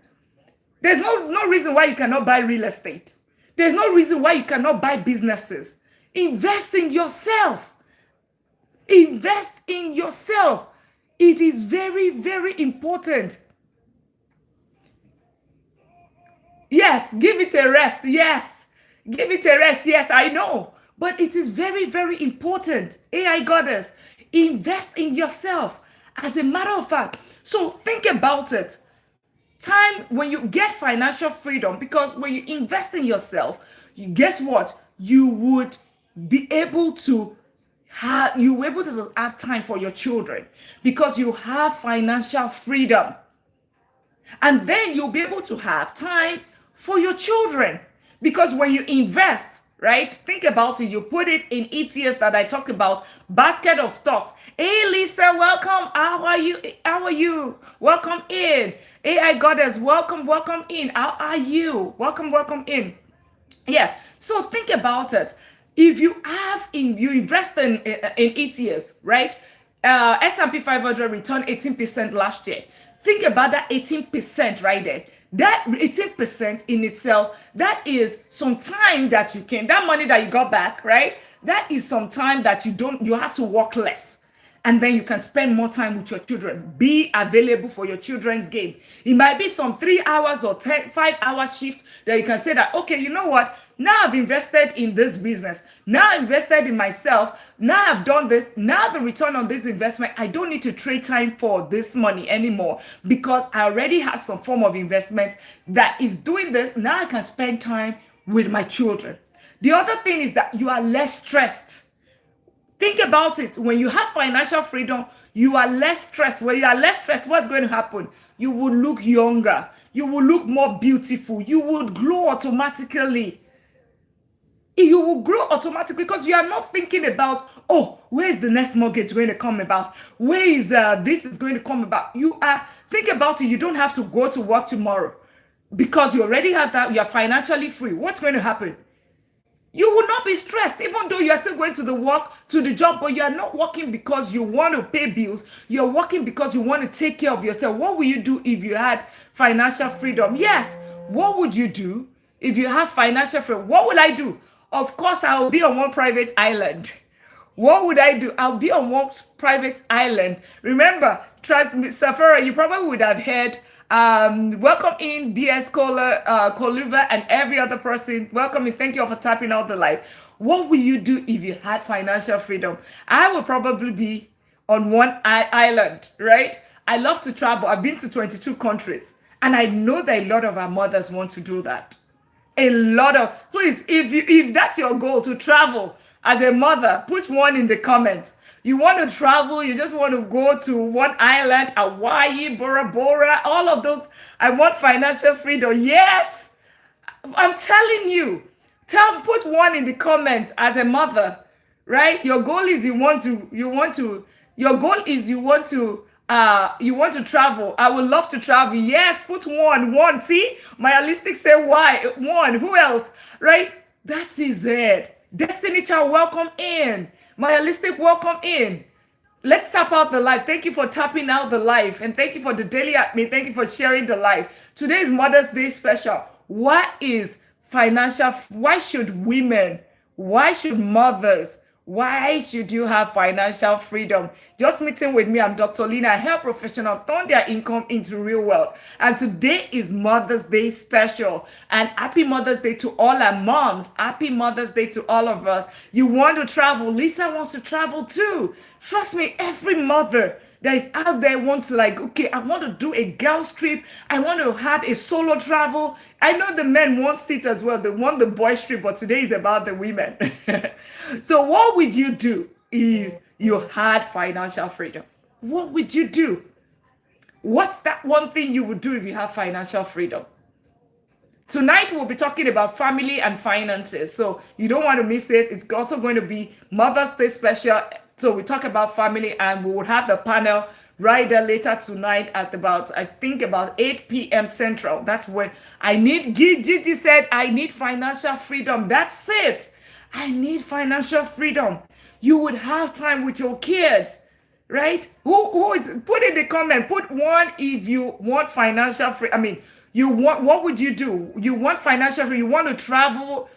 There's no reason why you cannot buy real estate. There's no reason why you cannot buy businesses. Invest in yourself. Invest in yourself. It is very, very important. Yes, give it a rest. Yes, give it a rest. Yes, I know. But it is very, very important. AI goddess, invest in yourself. As a matter of fact, so think about it. Time when you get financial freedom, because when you invest in yourself, guess what? You would be able to have time for your children because you have financial freedom. And then you'll be able to have time for your children because when you invest, right? Think about it. You put it in ETFs that I talk about, basket of stocks. Hey, Lisa, welcome. How are you? Welcome in. AI goddess, welcome in. How are you? Welcome in. Yeah. So think about it. If you invest in ETF, right? S&P 500 returned 18% last year. Think about that 18% right there. That 18% in itself, that is some time that that money that you got back, right? That is some time that you have to work less. And then you can spend more time with your children. Be available for your children's game. It might be some 3 hours or 5 hour shift that you can say that, okay, you know what? Now I've invested in this business. Now I've invested in myself. Now I've done this. Now the return on this investment, I don't need to trade time for this money anymore because I already have some form of investment that is doing this. Now I can spend time with my children. The other thing is that you are less stressed. Think about it. When you have financial freedom, you are less stressed. When you are less stressed, what's going to happen? You will look younger. You will look more beautiful. You would glow automatically. You will grow automatically because you are not thinking about, oh, where is the next mortgage going to come about? Where is this is going to come about? You are think about it. You don't have to go to work tomorrow because you already have that. You are financially free. What's going to happen? You will not be stressed, even though you are still going to the job, but you are not working because you want to pay bills. You're working because you want to take care of yourself. What will you do if you had financial freedom? Yes. What would you do if you have financial freedom? What would I do? Of course, I will be on one private island. What would I do? I'll be on one private island. Remember, trust me, Safara, you probably would have heard, welcome in DS Coluva and every other person. Welcome in. Thank you all for tapping out the live. What will you do if you had financial freedom? I would probably be on one island, right? I love to travel. I've been to 22 countries. And I know that a lot of our mothers want to do that. Please, if that's your goal to travel as a mother, put one in the comments. You want to travel, you just want to go to one island, Hawaii, Bora Bora, all of those. I want financial freedom. Yes, I'm telling you. Put one in the comments as a mother, right? Your goal is you want to travel. I would love to travel. Yes, put one. See, my holistic say why? One. Who else? Right? That is it. Destiny Child, welcome in. My holistic, welcome in. Let's tap out the live. Thank you for tapping out the live. And thank you for the daily at me. Thank you for sharing the live. Today is Mother's Day special. Why should mothers, why should you have financial freedom? Just meeting with me, I'm Dr. Lina, a health professional, turn their income into real wealth. And today is Mother's Day special. And happy Mother's Day to all our moms. Happy Mother's Day to all of us. You want to travel? Lisa wants to travel too. Trust me, every mother that is out there wants to okay, I want to do a girls trip. I want to have a solo travel. I know the men want it as well. They want the boys trip, but today is about the women. So what would you do if you had financial freedom? What would you do? What's that one thing you would do if you have financial freedom? Tonight, we'll be talking about family and finances. So you don't want to miss it. It's also going to be Mother's Day special. So we talk about family, and we will have the panel right there later tonight at about 8 p.m. Central. That's when Gigi said, I need financial freedom. That's it. I need financial freedom. You would have time with your kids, right? Who is, put in the comment, put one if you want financial freedom. What would you do? You want financial freedom, you want to travel,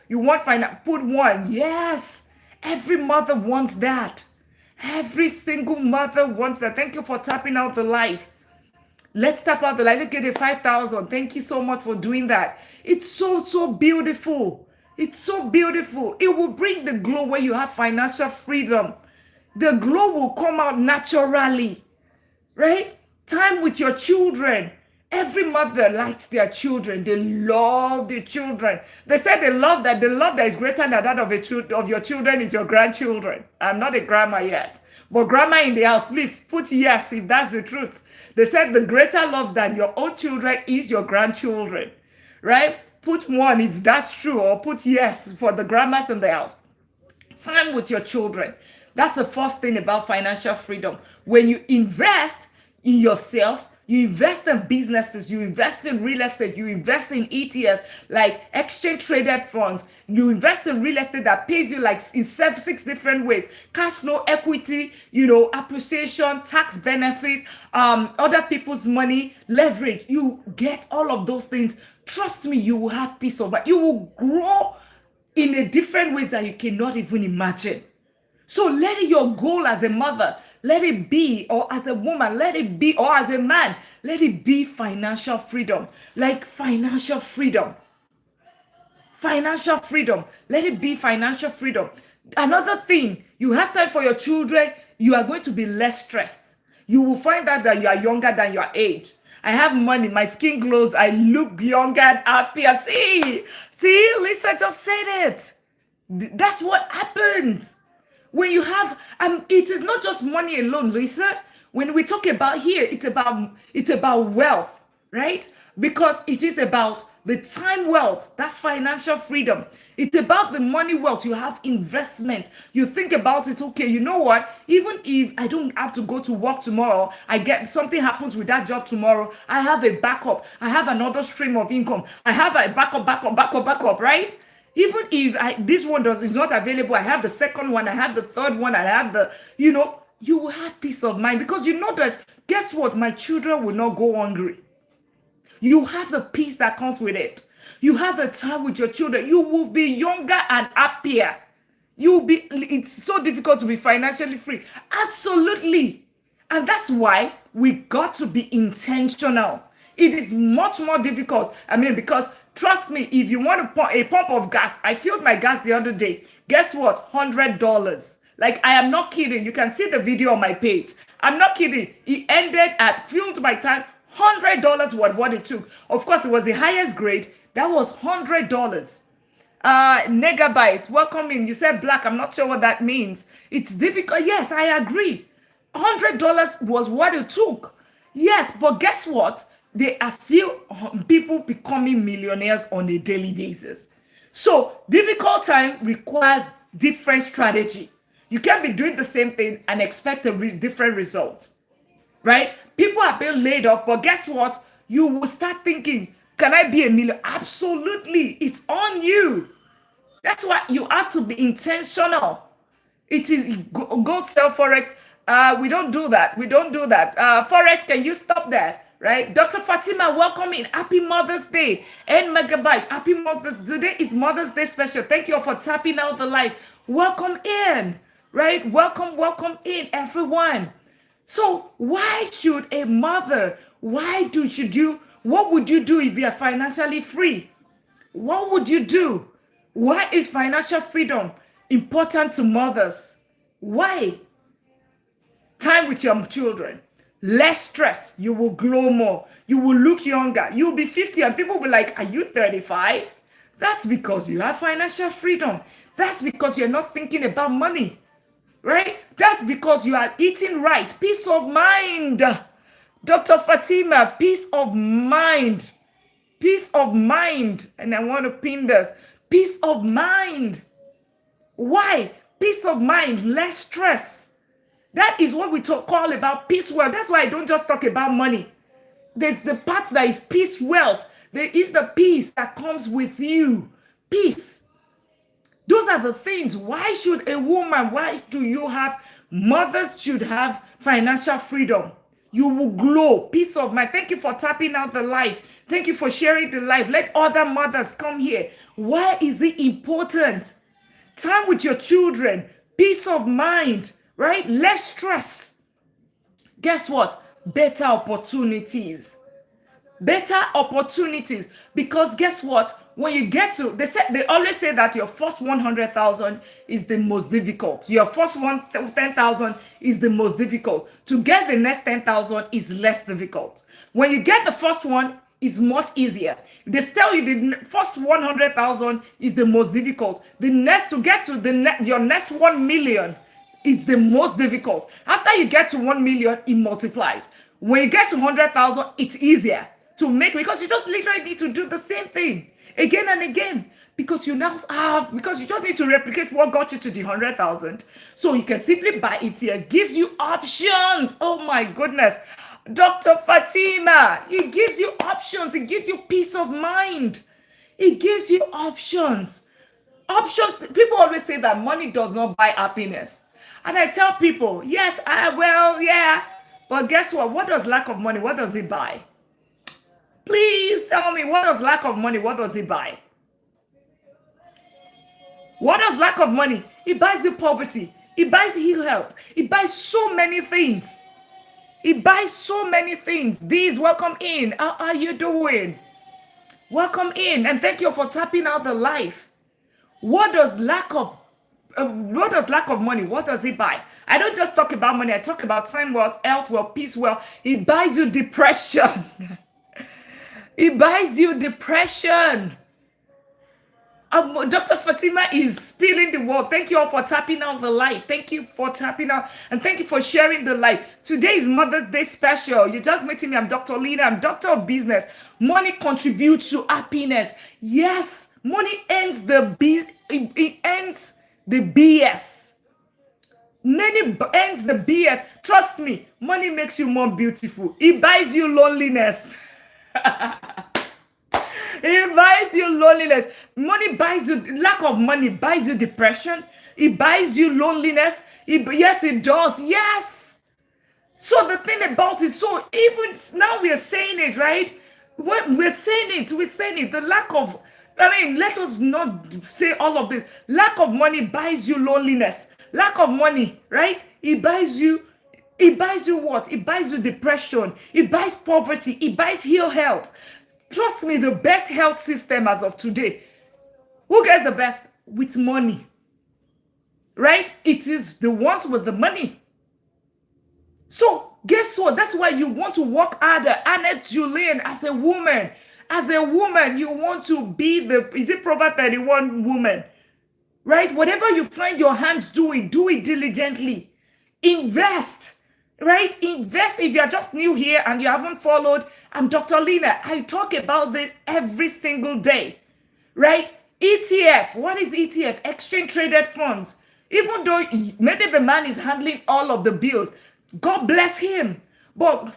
put one. Yes, every mother wants that. Every single mother wants that. Thank you for tapping out the live. Let's tap out the live. Look at it, 5,000. Thank you so much for doing that. It's so beautiful. It's so beautiful. It will bring the glow where you have financial freedom. The glow will come out naturally, right? Time with your children. Every mother likes their children. They love their children. They said the love that is greater than that of your children is your grandchildren. I'm not a grandma yet, but grandma in the house, please put yes if that's the truth. They said the greater love than your own children is your grandchildren, right? Put one if that's true, or put yes for the grandmas in the house. Time with your children. That's the first thing about financial freedom. When you invest in yourself, you invest in businesses, you invest in real estate, you invest in ETFs, like exchange traded funds. You invest in real estate that pays you in 6 different ways: cash flow, equity, appreciation, tax benefit, other people's money, leverage. You get all of those things. Trust me, you will have peace of mind. You will grow in a different ways that you cannot even imagine. So let it your goal as a mother, let it be, or as a woman, let it be, or as a man, let it be financial freedom. Like financial freedom. Financial freedom. Let it be financial freedom. Another thing, you have time for your children, you are going to be less stressed. You will find out that you are younger than your age. I have money, my skin glows, I look younger and happier. See, Lisa just said it. That's what happens. When you have, it is not just money alone, Lisa. When we talk about here, it's about wealth, right? Because it is about the time wealth, that financial freedom. It's about the money wealth. You have investment. You think about it, okay, you know what? Even if I don't have to go to work tomorrow, I get something happens with that job tomorrow, I have a backup. I have another stream of income. I have a backup, right? Even if this one is not available, I have the second one, I have the third one, I have you will have peace of mind because you know that, guess what? My children will not go hungry. You have the peace that comes with it. You have the time with your children. You will be younger and happier. It's so difficult to be financially free. Absolutely. And that's why we got to be intentional. It is much more difficult. Because trust me, if you want a pump of gas, I filled my gas the other day. Guess what? $100. Like, I am not kidding. You can see the video on my page. I'm not kidding. It ended at filled my tank. $100 was what it took. Of course, it was the highest grade. That was $100. Negabyte, welcome in. You said black. I'm not sure what that means. It's difficult. Yes, I agree. $100 was what it took. Yes, but guess what? There are still people becoming millionaires on a daily basis. So difficult time requires different strategy. You can't be doing the same thing and expect a different result, right? People are being laid off, but guess what? You will start thinking, can I be a millionaire? Absolutely. It's on you. That's why you have to be intentional. It is go sell Forex. We don't do that. Forex, can you stop that? Right? Dr. Fatima, welcome in. Happy Mother's Day. And Megabyte, happy Mother's Day. Today is Mother's Day special. Thank you all for tapping out the live. Welcome in. Right? Welcome in, everyone. So why should a mother, what would you do if you are financially free? What would you do? Why is financial freedom important to mothers? Why? Time with your children, less stress, you will glow more, you will look younger, you'll be 50 and people will be like, are you 35? That's because you have financial freedom. That's because you're not thinking about money. Right? That's because you are eating right. Peace of mind. Dr. Fatima, peace of mind. Peace of mind. And I want to pin this. Peace of mind. Why? Peace of mind, less stress. That is what we call about peace wealth. That's why I don't just talk about money. There's the part that is peace wealth. There is the peace that comes with you. Peace. Those are the things. Why should a woman, mothers should have financial freedom. You will glow, peace of mind. Thank you for tapping out the live. Thank you for sharing the live. Let other mothers come here. Why is it important? Time with your children, peace of mind, right? Less stress. Guess what? Better opportunities. Because guess what? When you get to, they always say that your first 100,000 is the most difficult. Your first 10,000 is the most difficult. To get the next 10,000 is less difficult. When you get the first one, it's much easier. They tell you the first 100,000 is the most difficult. The next to get to your next 1 million is the most difficult. After you get to 1 million, it multiplies. When you get to 100,000, it's easier to make because you just literally need to do the same thing again and again because you just need to replicate what got you to the 100,000. So you can simply buy it here. It gives you options. Oh my goodness. Dr. Fatima, it gives you options. It gives you peace of mind. It gives you options. Options. People always say that money does not buy happiness. And I tell people, yes, yeah. But guess what? What does lack of money, what does it buy? Please tell me, what does lack of money, what does it buy? What does lack of money? It buys you poverty. It buys ill health. It buys so many things. These, welcome in. How are you doing? Welcome in. And thank you for tapping out the live. What does lack of money, what does it buy? I don't just talk about money. I talk about time wealth, health wealth, peace wealth. It buys you depression. It buys you depression. Dr. Fatima is spilling the world. Thank you all for tapping out the light. Thank you for tapping out and thank you for sharing the light. Today is Mother's Day special. You just meeting me. I'm Dr. Lina. I'm Doctor of Business. Money contributes to happiness. Yes, money ends it ends the BS. Money ends the BS. Trust me, money makes you more beautiful. It buys you loneliness. It buys you loneliness. Money buys you, lack of money buys you depression. It buys you loneliness. Yes, it does. Yes. So the thing about it, so even now we are saying it, right? We're saying it. The lack of, let us not say all of this. Lack of money buys you loneliness. Lack of money, right? It buys you what? It buys you depression. It buys poverty. It buys ill health. Trust me, the best health system as of today. Who gets the best? With money. Right? It is the ones with the money. So, guess what? That's why you want to work harder. Annette Julian, as a woman, you want to be is it Proverbs 31 woman? Right? Whatever you find your hands doing, do it diligently. Invest. Right? Invest. If you're just new here and you haven't followed, I'm Dr. Lina. I talk about this every single day. Right? ETF. What is ETF? Exchange traded funds. Even though maybe the man is handling all of the bills, God bless him. But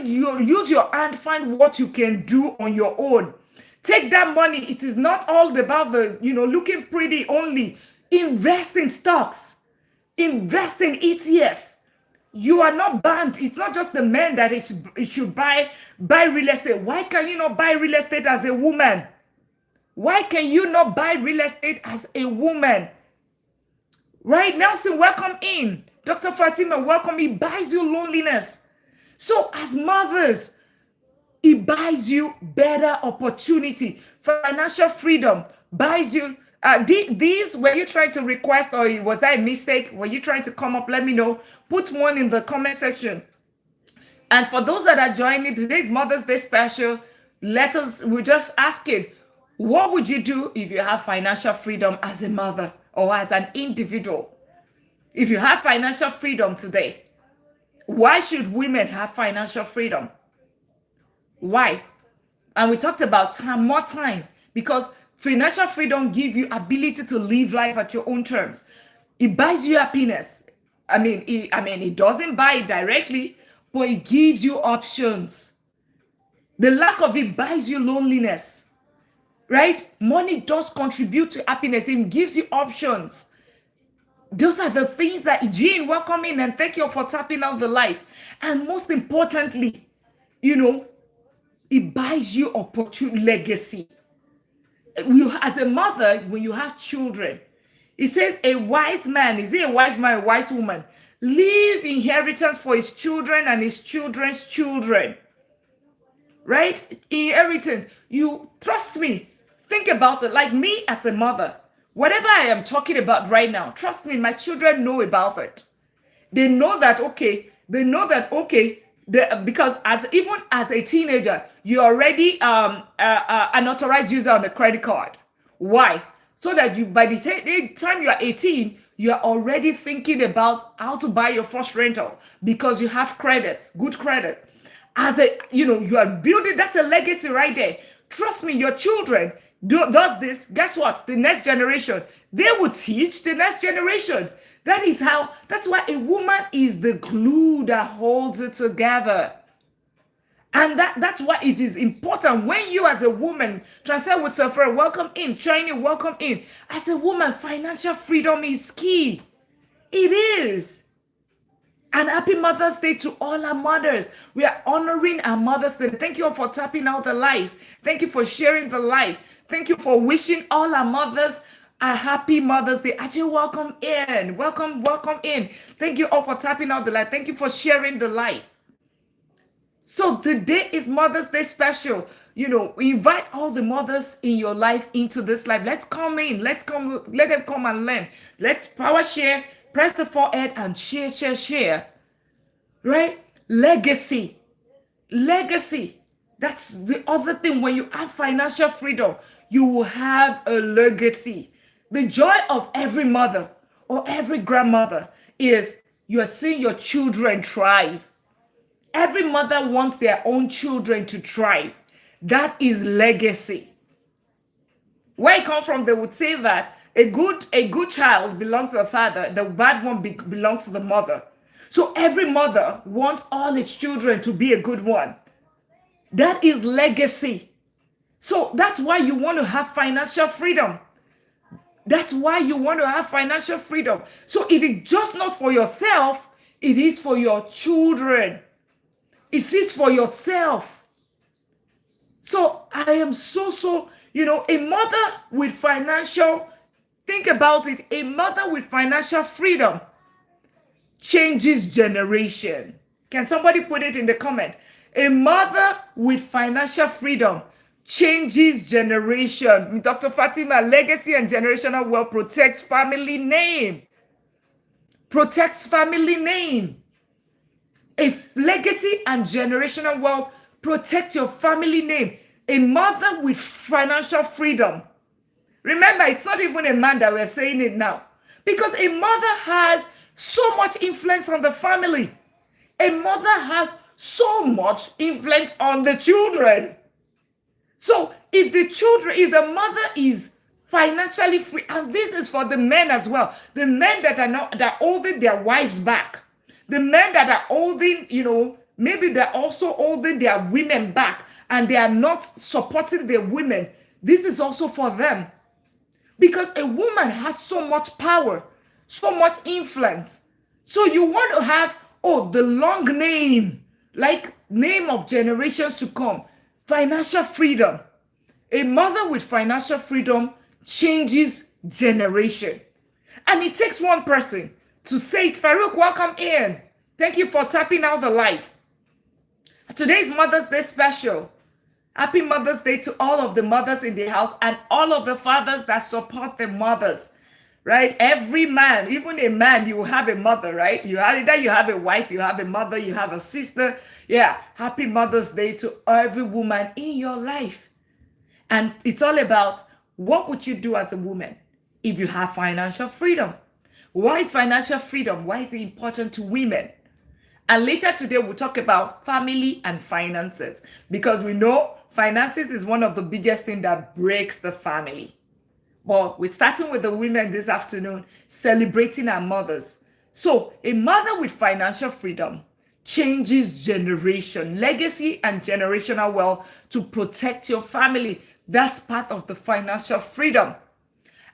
use your hand, find what you can do on your own. Take that money. It is not all about the, looking pretty only. Invest in stocks. Invest in ETF. You are not banned. It's not just the men that it should buy real estate. Why can you not buy real estate as a woman? Why can you not buy real estate as a woman? Right? Nelson, welcome in. Dr. Fatima, welcome. It buys you loneliness. So as mothers, it buys you better opportunity. Financial freedom buys you. These, were you trying to request or was that a mistake? Were you trying to come up? Let me know. Put one in the comment section. And for those that are joining, today's Mother's Day special. We're just asking, what would you do if you have financial freedom as a mother or as an individual? If you have financial freedom today, why should women have financial freedom? Why? And we talked about more time, because financial freedom gives you ability to live life at your own terms. It buys you happiness. It doesn't buy it directly, but it gives you options. The lack of it buys you loneliness, right? Money does contribute to happiness. It gives you options. Those are the things that, Jean, welcome in and thank you for tapping out the life. And most importantly, it buys you opportunity, legacy. As a mother, when you have children, it says a wise man, is it a wise man, a wise woman, leave inheritance for his children and his children's children. Right? Inheritance. You trust me. Think about it. Like me as a mother, whatever I am talking about right now, trust me, my children know about it. They know that, okay, because even as a teenager, you're already an authorized user on the credit card. Why? So that by the time you are 18, you are already thinking about how to buy your first rental because you have credit, good credit. You are building, that's a legacy right there. Trust me, your children does this. Guess what? The next generation, they will teach the next generation. That's why a woman is the glue that holds it together. And that's why it is important when you as a woman, Transfer with Safra, welcome in, China, welcome in. As a woman, financial freedom is key. It is. And happy Mother's Day to all our mothers. We are honoring our Mother's Day. Thank you all for tapping out the life. Thank you for sharing the life. Thank you for wishing all our mothers a happy Mother's Day. Ajay, welcome in. Welcome in. Thank you all for tapping out the life. Thank you for sharing the life. So today is Mother's Day special. We invite all the mothers in your life into this life. Let's come in. Let them come and learn. Let's power share, press the forehead and share. Right? Legacy. That's the other thing. When you have financial freedom, you will have a legacy. The joy of every mother or every grandmother is you are seeing your children thrive. Every mother wants their own children to thrive. That is legacy. Where I come from, they would say that a good child belongs to the father, the bad one belongs to the mother. So every mother wants all its children to be a good one. That is legacy. So that's why you want to have financial freedom. That's why you want to have financial freedom. So it is just not for yourself, it is for your children. It is for yourself. So I am so, a mother with financial, think about it, a mother with financial freedom changes generation. Can somebody put it in the comment? A mother with financial freedom changes generation. Dr. Fatima, legacy and generational wealth protects family name. Protects family name. If legacy and generational wealth protect your family name, a mother with financial freedom. Remember, it's not even a man that we're saying it now. Because a mother has so much influence on the family. A mother has so much influence on the children. So if the mother is financially free, and this is for the men as well, the men that are holding their wives back, the men that are holding, maybe they're also holding their women back and they are not supporting their women. This is also for them. Because a woman has so much power, so much influence. So you want to have, the long name, like name of generations to come. Financial freedom. A mother with financial freedom changes generation. And it takes one person to say it. Farouk, welcome in. Thank you for tapping out the live. Today's Mother's Day special. Happy Mother's Day to all of the mothers in the house and all of the fathers that support the mothers, right? Every man, even a man, you will have a mother, right? You have a wife, you have a mother, you have a sister. Yeah, happy Mother's Day to every woman in your life. And it's all about what would you do as a woman if you have financial freedom? Why is financial freedom? Why is it important to women? And later today, we'll talk about family and finances, because we know finances is one of the biggest things that breaks the family. But we're starting with the women this afternoon, celebrating our mothers. So a mother with financial freedom changes generation, legacy and generational wealth to protect your family. That's part of the financial freedom.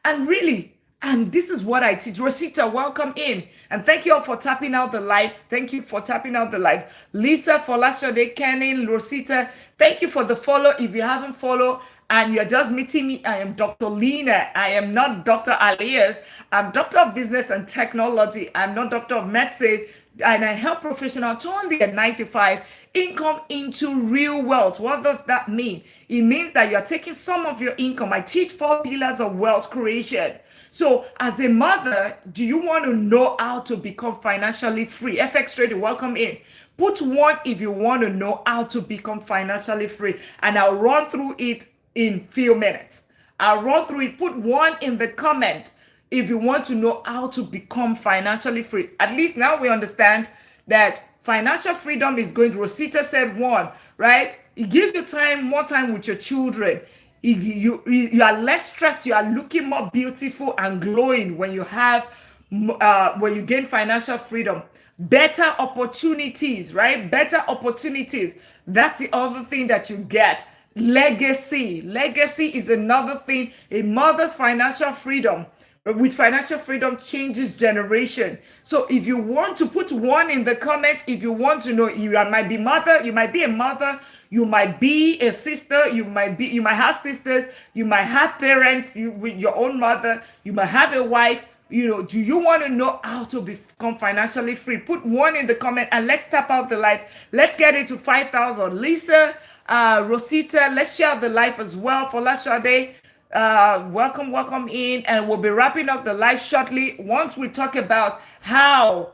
And really, and this is what I teach. Rosita, welcome in. And thank you all for tapping out the live. Thank you for tapping out the live. Lisa, Folashade, Kenin, Rosita, thank you for the follow. If you haven't followed and you're just meeting me, I am Dr. Lina. I am not Dr. Alias. I'm Doctor of Business and Technology. I'm not Doctor of Medicine. And I help professionals turn their 9-to-5 income into real wealth. What does that mean? It means that you're taking some of your income. I teach 4 pillars of wealth creation. So as a mother, do you want to know how to become financially free? FX Trader, welcome in. Put 1 if you want to know how to become financially free. And I'll run through it in few minutes. I'll run through it. Put 1 in the comment if you want to know how to become financially free. At least now we understand that financial freedom is going to, Rosita said 1, right? It gives you more time with your children. You are less stressed. You are looking more beautiful and glowing when you have, when you gain financial freedom. Better opportunities, right? Better opportunities. That's the other thing that you get. Legacy. Legacy is another thing. A mother's financial freedom. With financial freedom changes generation. So if you want to put 1 in the comment, if you want to know, you might be mother, you might be a mother, you might be a sister, you might have sisters, you might have parents, with your own mother, you might have a wife. Do you want to know how to become financially free? Put 1 in the comment and let's tap out the live. Let's get it to 5,000. Lisa, Rosita, let's share the live as well. For Lashade, welcome in, and we'll be wrapping up the live shortly. Once we talk about how,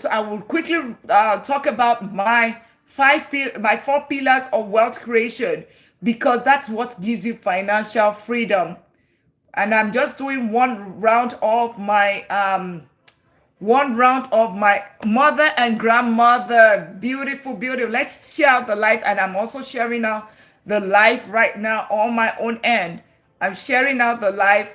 I will quickly talk about my 4 pillars of wealth creation. because that's what gives you financial freedom. And I'm just doing one round of my mother and grandmother. Beautiful, beautiful. Let's share out the life. And I'm also sharing out the life right now on my own end. I'm sharing out the life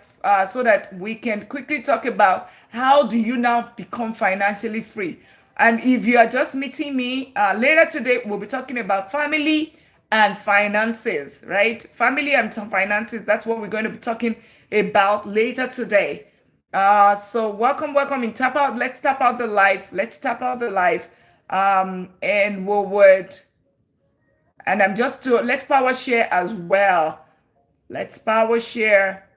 so that we can quickly talk about how do you now become financially free. And if you are just meeting me, later today, we'll be talking about family and finances, right? Family and some finances. That's what we're going to be talking about later today. So welcome, welcome in tap out. Let's tap out the life. Let's tap out the life. And we would, and I'm just to let's power share as well. Let's power share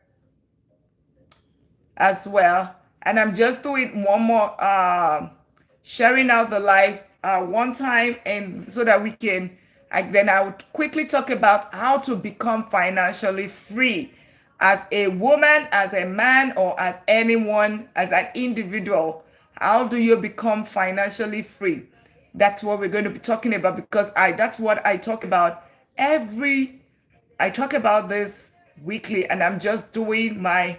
as well. And I'm just doing one more sharing out the life one time, and so that we can then I would quickly talk about how to become financially free as a woman, as a man, or as anyone, as an individual. How do you become financially free? That's what we're going to be talking about, because that's what I talk about I talk about this weekly, and I'm just doing my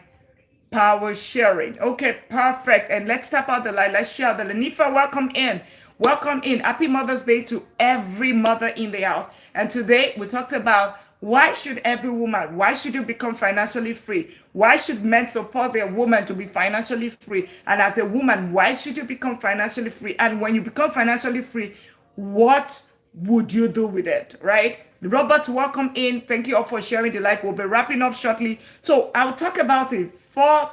power sharing. Okay, perfect. And let's tap out the light. Let's share the Lanifa. Welcome in. Welcome in. Happy Mother's Day to every mother in the house. And today we talked about why should why should you become financially free? Why should men support their woman to be financially free? And as a woman, why should you become financially free? And when you become financially free, what would you do with it, right? Robert, welcome in. Thank you all for sharing the life. We'll be wrapping up shortly. So I'll talk about it. Four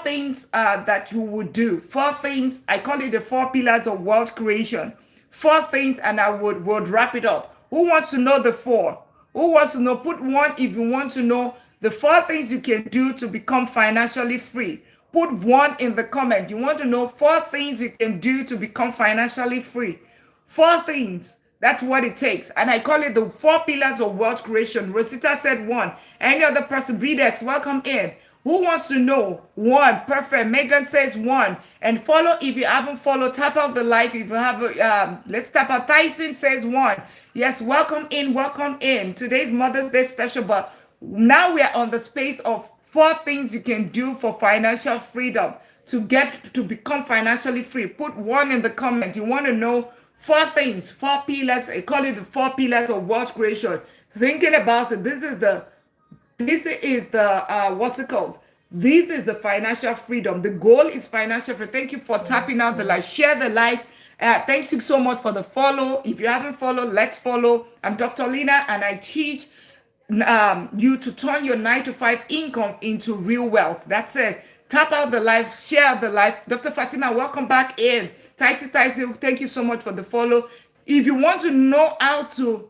things that you would do. Four things. I call it the 4 pillars of wealth creation. 4 things, and I would wrap it up. Who wants to know the 4? Who wants to know? Put 1 if you want to know the 4 things you can do to become financially free. Put 1 in the comment. You want to know 4 things you can do to become financially free. 4 things. That's what it takes. And I call it the 4 pillars of wealth creation. Rosita said 1. Any other person? BDEX, welcome in. Who wants to know? 1. Perfect. Megan says 1. And follow if you haven't followed. Tap out the live if you have. Let's tap out. Tyson says 1. Yes, welcome in. Welcome in. Today's Mother's Day special, but now we are on the space of 4 things you can do for financial freedom to become financially free. Put 1 in the comment. You want to know 4 things, 4 pillars. I call it the 4 pillars of wealth creation. Thinking about it, this is the what's it called? This is the financial freedom. The goal is financial freedom. Thank you for tapping out the live. Share the live. Thank you so much for the follow. If you haven't followed, let's follow. I'm Dr. Lina, and I teach you to turn your 9-to-5 income into real wealth. That's it. Tap out the live, share the live. Dr. Fatima, welcome back in. Tyson, thank you so much for the follow. If you want to know how to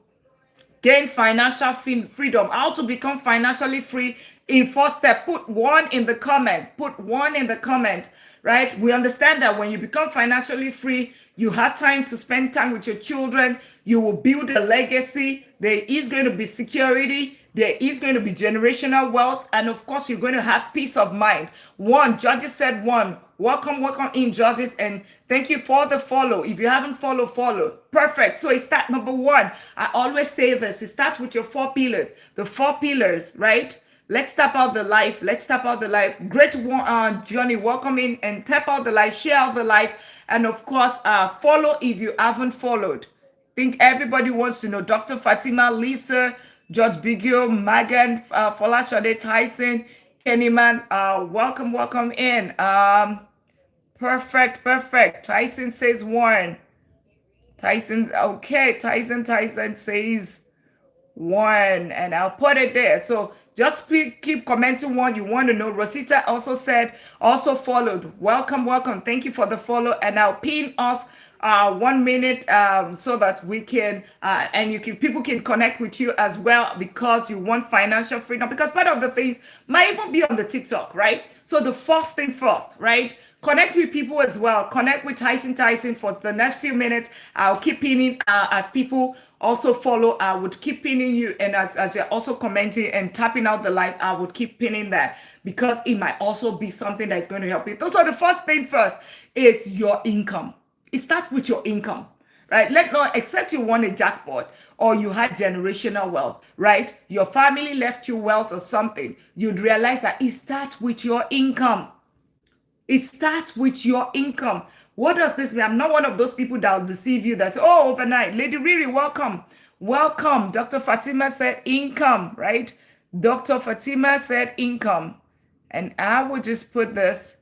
gain financial freedom, how to become financially free in 4 steps, put 1 in the comment. Put 1 in the comment, right? We understand that when you become financially free, you have time to spend time with your children. You will build a legacy. There is going to be security. There is going to be generational wealth. And of course, you're going to have peace of mind. 1, Judges said 1. Welcome in, Judges. And thank you for the follow. If you haven't followed, follow. Perfect. So it's start number 1. I always say this. It starts with your 4 pillars. The 4 pillars, right? Let's tap out the life. Let's tap out the life. Great Johnny, welcome in and tap out the life. Share out the life. And of course, follow if you haven't followed. I think everybody wants to know. Dr. Fatima, Lisa, George Bigio, Megan, Folashade, Tyson, Kennyman, welcome in. Perfect. Tyson says 1. Tyson, okay. Tyson says 1, and I'll put it there. So just keep commenting 1 you want to know. Rosita also followed. Welcome. Thank you for the follow, and I'll pin us 1 minute so that we can and people can connect with you as well, because you want financial freedom, because part of the things might even be on the TikTok, right? So the first thing first, right? Connect with people as well. Connect with Tyson for the next few minutes. I'll keep pinning as people also follow. I would keep pinning you, and as you're also commenting and tapping out the live, I would keep pinning that, because it might also be something that is going to help you. So the first thing first is your income. It starts with your income, right? Let not except you won a jackpot or you had generational wealth, right? Your family left you wealth or something. You'd realize that it starts with your income. It starts with your income. What does this mean? I'm not one of those people that will deceive you that say, oh, overnight. Lady Riri, welcome. Welcome. Dr. Fatima said income, right? Dr. Fatima said income. And I will just put this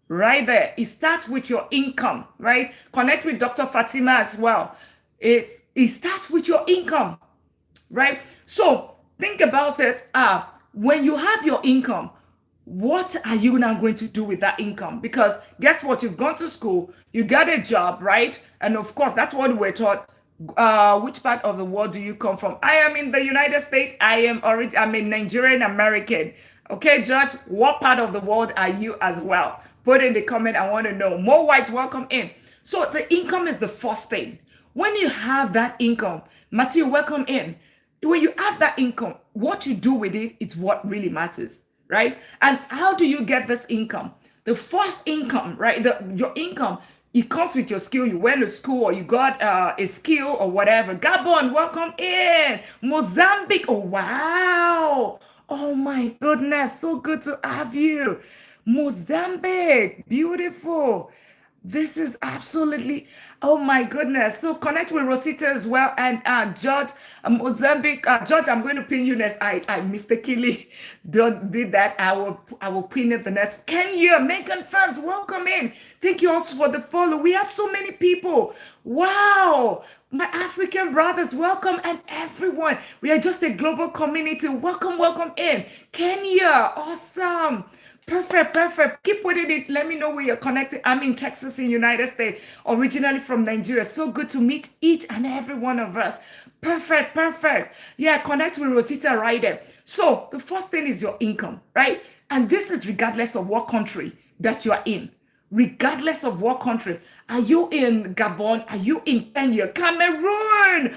right there. It starts with your income, right? Connect with Dr. Fatima as well. It starts with your income, right? So think about it. When you have your income, what are you now going to do with that income? Because guess what? You've gone to school, you got a job, right? And of course, that's what we're taught. Which part of the world do you come from? I am in the United States. I'm a Nigerian American. Okay, Judge, what part of the world are you as well? Put in the comment. I want to know. More white, welcome in. So the income is the first thing. When you have that income, Matthew, welcome in. When you have that income, what you do with it is what really matters, right? And how do you get this income? The first income, right? Your income, it comes with your skill. You went to school or you got a skill or whatever. Gabon, welcome in. Mozambique, oh wow. Oh my goodness, so good to have you. Mozambique, beautiful. This is absolutely, oh my goodness. So connect with Rosita as well. And George, Mozambique, George, I'm going to pin you next. I mistakenly did that. I will pin it the next. Kenya, Megan fans, welcome in. Thank you also for the follow. We have so many people. Wow. My African brothers, welcome, and everyone. We are just a global community. Welcome, welcome in. Kenya, awesome. Perfect, perfect. Keep putting it. Let me know where you're connected. I'm in Texas, in United States, originally from Nigeria. So good to meet each and every one of us. Perfect, perfect. Yeah, connect with Rosita right there. So the first thing is your income, right? And this is regardless of what country that you are in. Regardless of what country. Are you in Gabon? Are you in Kenya? Cameroon?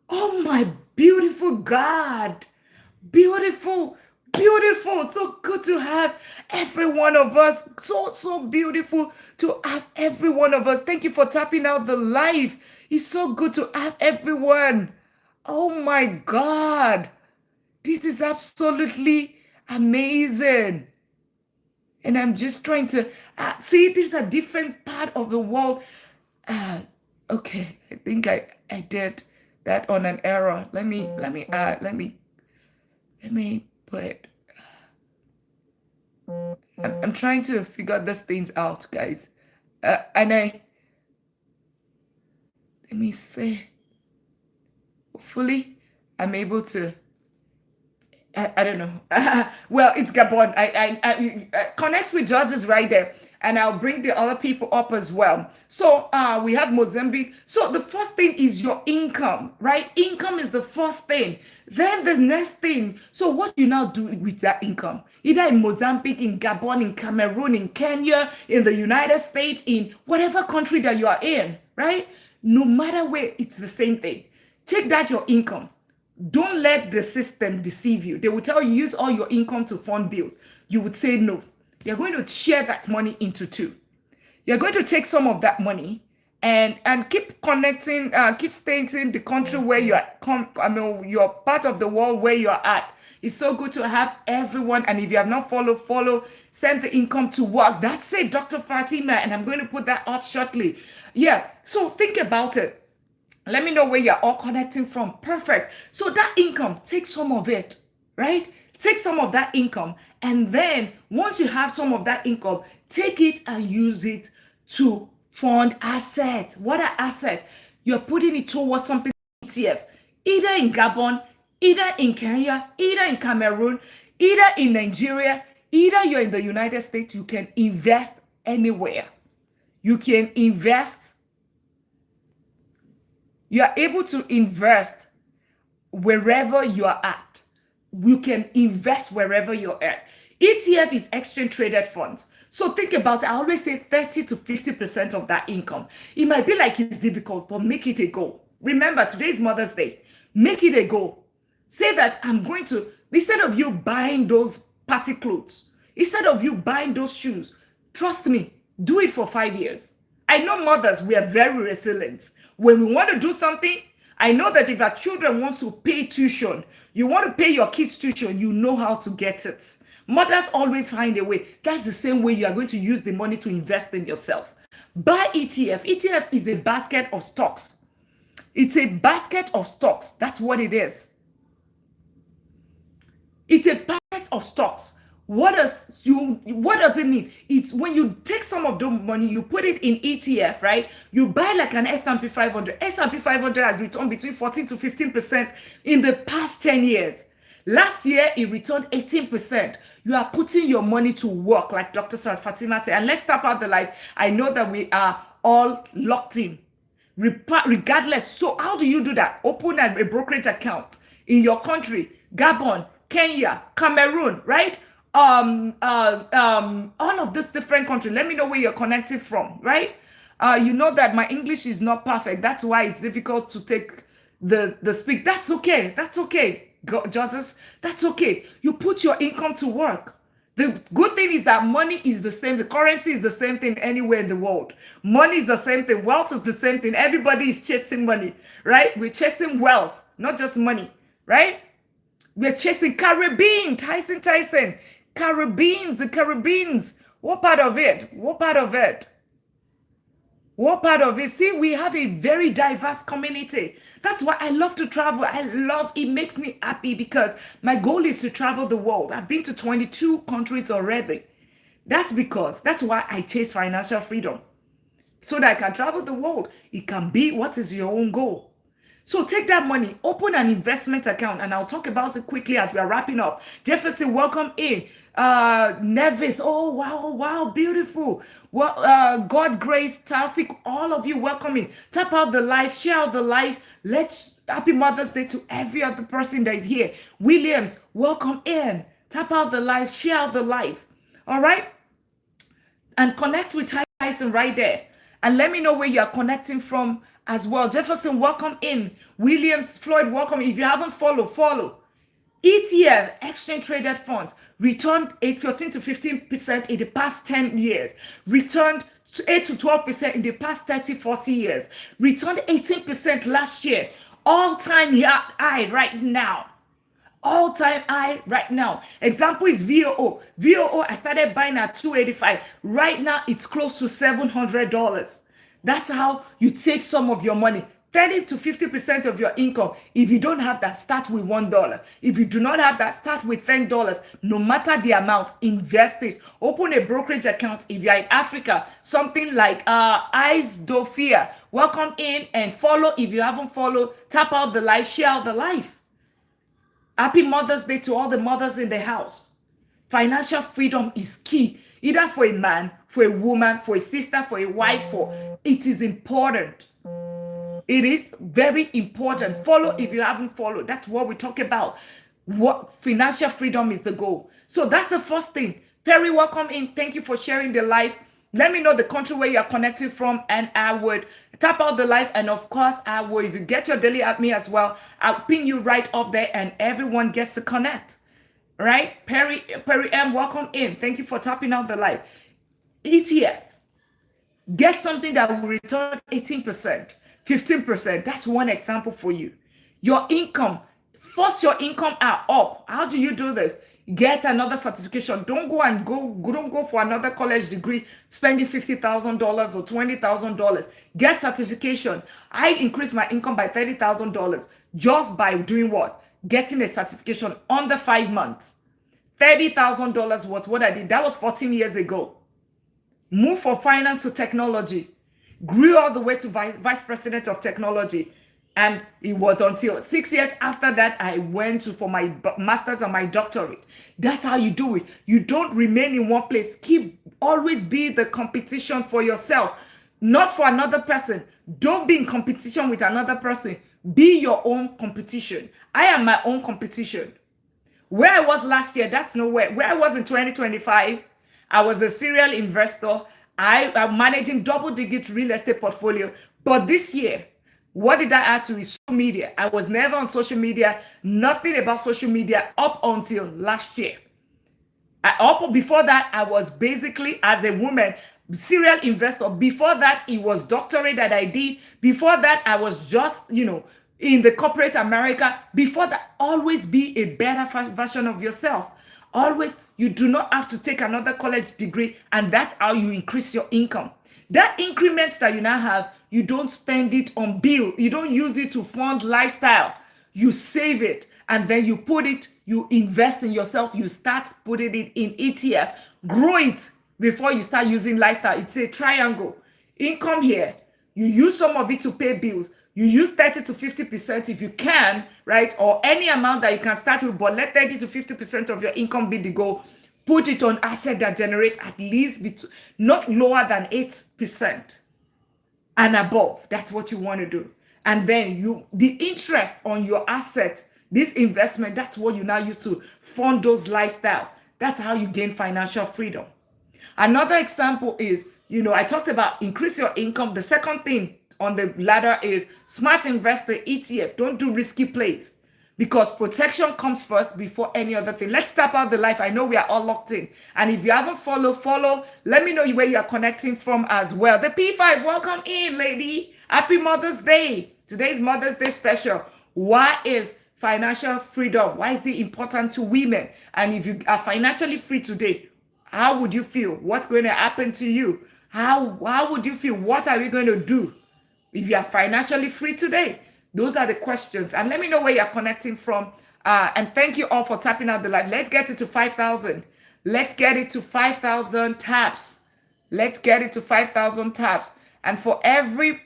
Oh my beautiful God. Beautiful. Beautiful. So good to have every one of us. So beautiful to have every one of us. Thank you for tapping out the live. It's so good to have everyone. Oh my God. This is absolutely amazing. And I'm just trying to see, this is a different part of the world. Okay, I think I did that on an error. Let me put. I'm trying to figure these things out, guys. And let me see. Hopefully, I'm able to. I don't know. Well, it's Gabon. I connect with judges right there, and I'll bring the other people up as well. So we have Mozambique. So the first thing is your income, right? Income is the first thing. Then the next thing. So what you now do with that income? Either in Mozambique, in Gabon, in Cameroon, in Kenya, in the United States, in whatever country that you are in, right? No matter where, it's the same thing. Take that your income. Don't let the system deceive you. They will tell you use all your income to fund bills. You would say no. You're going to share that money into two. You're going to take some of that money and keep connecting, keep staying in the country where you are. You're part of the world where you are at. It's so good to have everyone. And if you have not follow, send the income to work. That's it, Dr. Fatima. And I'm going to put that up shortly. Yeah, so think about it. Let me know where you're all connecting from. Perfect. So that income, take some of it, right? Take some of that income. And then once you have some of that income, take it and use it to fund assets. What are assets? You're putting it towards something ETF, either in Gabon, either in Kenya, either in Cameroon, either in Nigeria, either you're in the United States. You can invest anywhere. You can invest. You are able to invest wherever you are at. You can invest wherever you're at. ETF is exchange traded funds. So think about it. I always say 30 to 50% of that income. It might be like it's difficult, but make it a goal. Remember, today is Mother's Day. Make it a goal. Say that I'm going to, instead of you buying those party clothes, instead of you buying those shoes, trust me, do it for 5 years. I know mothers, we are very resilient. When we want to do something, I know that if our children wants to pay tuition, you want to pay your kids tuition, you know how to get it. Mothers always find a way. That's the same way you are going to use the money to invest in yourself. Buy ETF. ETF is a basket of stocks. It's a basket of stocks. That's what it is. It's a basket of stocks. What does it mean? It's when you take some of the money, you put it in ETF, right? You buy like an S&P 500. S&P 500 has returned between 14 to 15% in the past 10 years. Last year, it returned 18%. You are putting your money to work, like Dr. Fatima said. And let's tap out the life. I know that we are all locked in, regardless. So how do you do that? Open a brokerage account in your country, Gabon, Kenya, Cameroon, right? All of this different countries. Let me know where you're connected from, right? You know that my English is not perfect. That's why it's difficult to take the speak. That's okay. That's okay. Judges, that's okay. You put your income to work. The good thing is that money is the same. The currency is the same thing anywhere in the world. Money is the same thing. Wealth is the same thing. Everybody is chasing money, right? We're chasing wealth, not just money, right? We're chasing Caribbean, Tyson. Caribbeans, the Caribbeans. What part of it? What part of it? What part of it? See, we have a very diverse community. That's why I love to travel. It makes me happy because my goal is to travel the world. I've been to 22 countries already. That's why I chase financial freedom. So that I can travel the world. It can be what is your own goal. So take that money, open an investment account, and I'll talk about it quickly as we are wrapping up. Jefferson, welcome in. Nevis, oh, wow, beautiful. Well, God Grace, Taufik, all of you, welcome in. Tap out the live, share out the live. Happy Mother's Day to every other person that is here. Williams, welcome in. Tap out the live, share out the live. All right? And connect with Tyson right there. And let me know where you are connecting from as well. Jefferson, welcome in. Williams, Floyd, welcome. If you haven't followed, follow. ETF, exchange traded funds, returned 14 to 15% in the past 10 years. Returned 8 to 12% in the past 30, 40 years. Returned 18% last year. All-time high right now. All-time high right now. Example is VOO. VOO, I started buying at $285. Right now, it's close to $700. That's how you take some of your money. 30 to 50% of your income. If you don't have that, start with $1. If you do not have that, start with $10. No matter the amount, invest it. Open a brokerage account. If you're in Africa, something like Eyes Dofia. Welcome in and follow. If you haven't followed, tap out the live, share out the live. Happy Mother's Day to all the mothers in the house. Financial freedom is key, either for a man, for a woman, for a sister, for a wife. It is important. It is very important. Follow if you haven't followed. That's what we talk about. What financial freedom is the goal. So that's the first thing. Perry, welcome in. Thank you for sharing the live. Let me know the country where you are connected from, and I would tap out the live. And of course, I will, if you get your daily at me as well, I'll pin you right up there and everyone gets to connect. Right? Perry M, welcome in. Thank you for tapping out the live. ETF. Get something that will return 18%. 15%. That's one example for you. Your income, force your income up. How do you do this? Get another certification. Don't go for another college degree, spending $50,000 or $20,000. Get certification. I increased my income by $30,000 just by doing what? Getting a certification under 5 months. $30,000 was what I did. That was 14 years ago. Move from finance to technology. Grew all the way to vice president of technology. And it was until 6 years after that, I went for my master's and my doctorate. That's how you do it. You don't remain in one place. Always be the competition for yourself, not for another person. Don't be in competition with another person. Be your own competition. I am my own competition. Where I was last year, that's nowhere. Where I was in 2025, I was a serial investor. I'm managing double-digit real estate portfolio. But this year, what did I add to is social media? I was never on social media, nothing about social media up until last year. Before that, I was basically, as a woman, serial investor. Before that, it was doctorate that I did. Before that, I was just, in the corporate America. Before that, always be a better version of yourself. Always, you do not have to take another college degree, and that's how you increase your income. That increment that you now have, you don't spend it on bill. You don't use it to fund lifestyle. You save it, and then you put it, you invest in yourself. You start putting it in ETF. Grow it before you start using lifestyle. It's a triangle. Income here. You use some of it to pay bills. You use 30 to 50% if you can, right? Or any amount that you can start with, but let 30 to 50% of your income be the goal. Put it on asset that generates at least not lower than 8% and above. That's what you want to do. And then the interest on your asset, this investment, that's what you now use to fund those lifestyle. That's how you gain financial freedom. Another example is, I talked about increase your income. The second thing on the ladder is smart investor ETF. Don't do risky plays, because protection comes first before any other thing. Let's tap out the life. I know we are all locked in. And if you haven't follow. Let me know where you are connecting from as well. The P5, welcome in, lady. Happy Mother's Day. Today's Mother's Day special. Why is financial freedom? Why is it important to women? And if you are financially free today, how would you feel? What's going to happen to you? How would you feel? What are we going to do if you are financially free today? Those are the questions. And let me know where you're connecting from. And thank you all for tapping out the live. Let's get it to 5,000. Let's get it to 5,000 taps. Let's get it to 5,000 taps. And for every,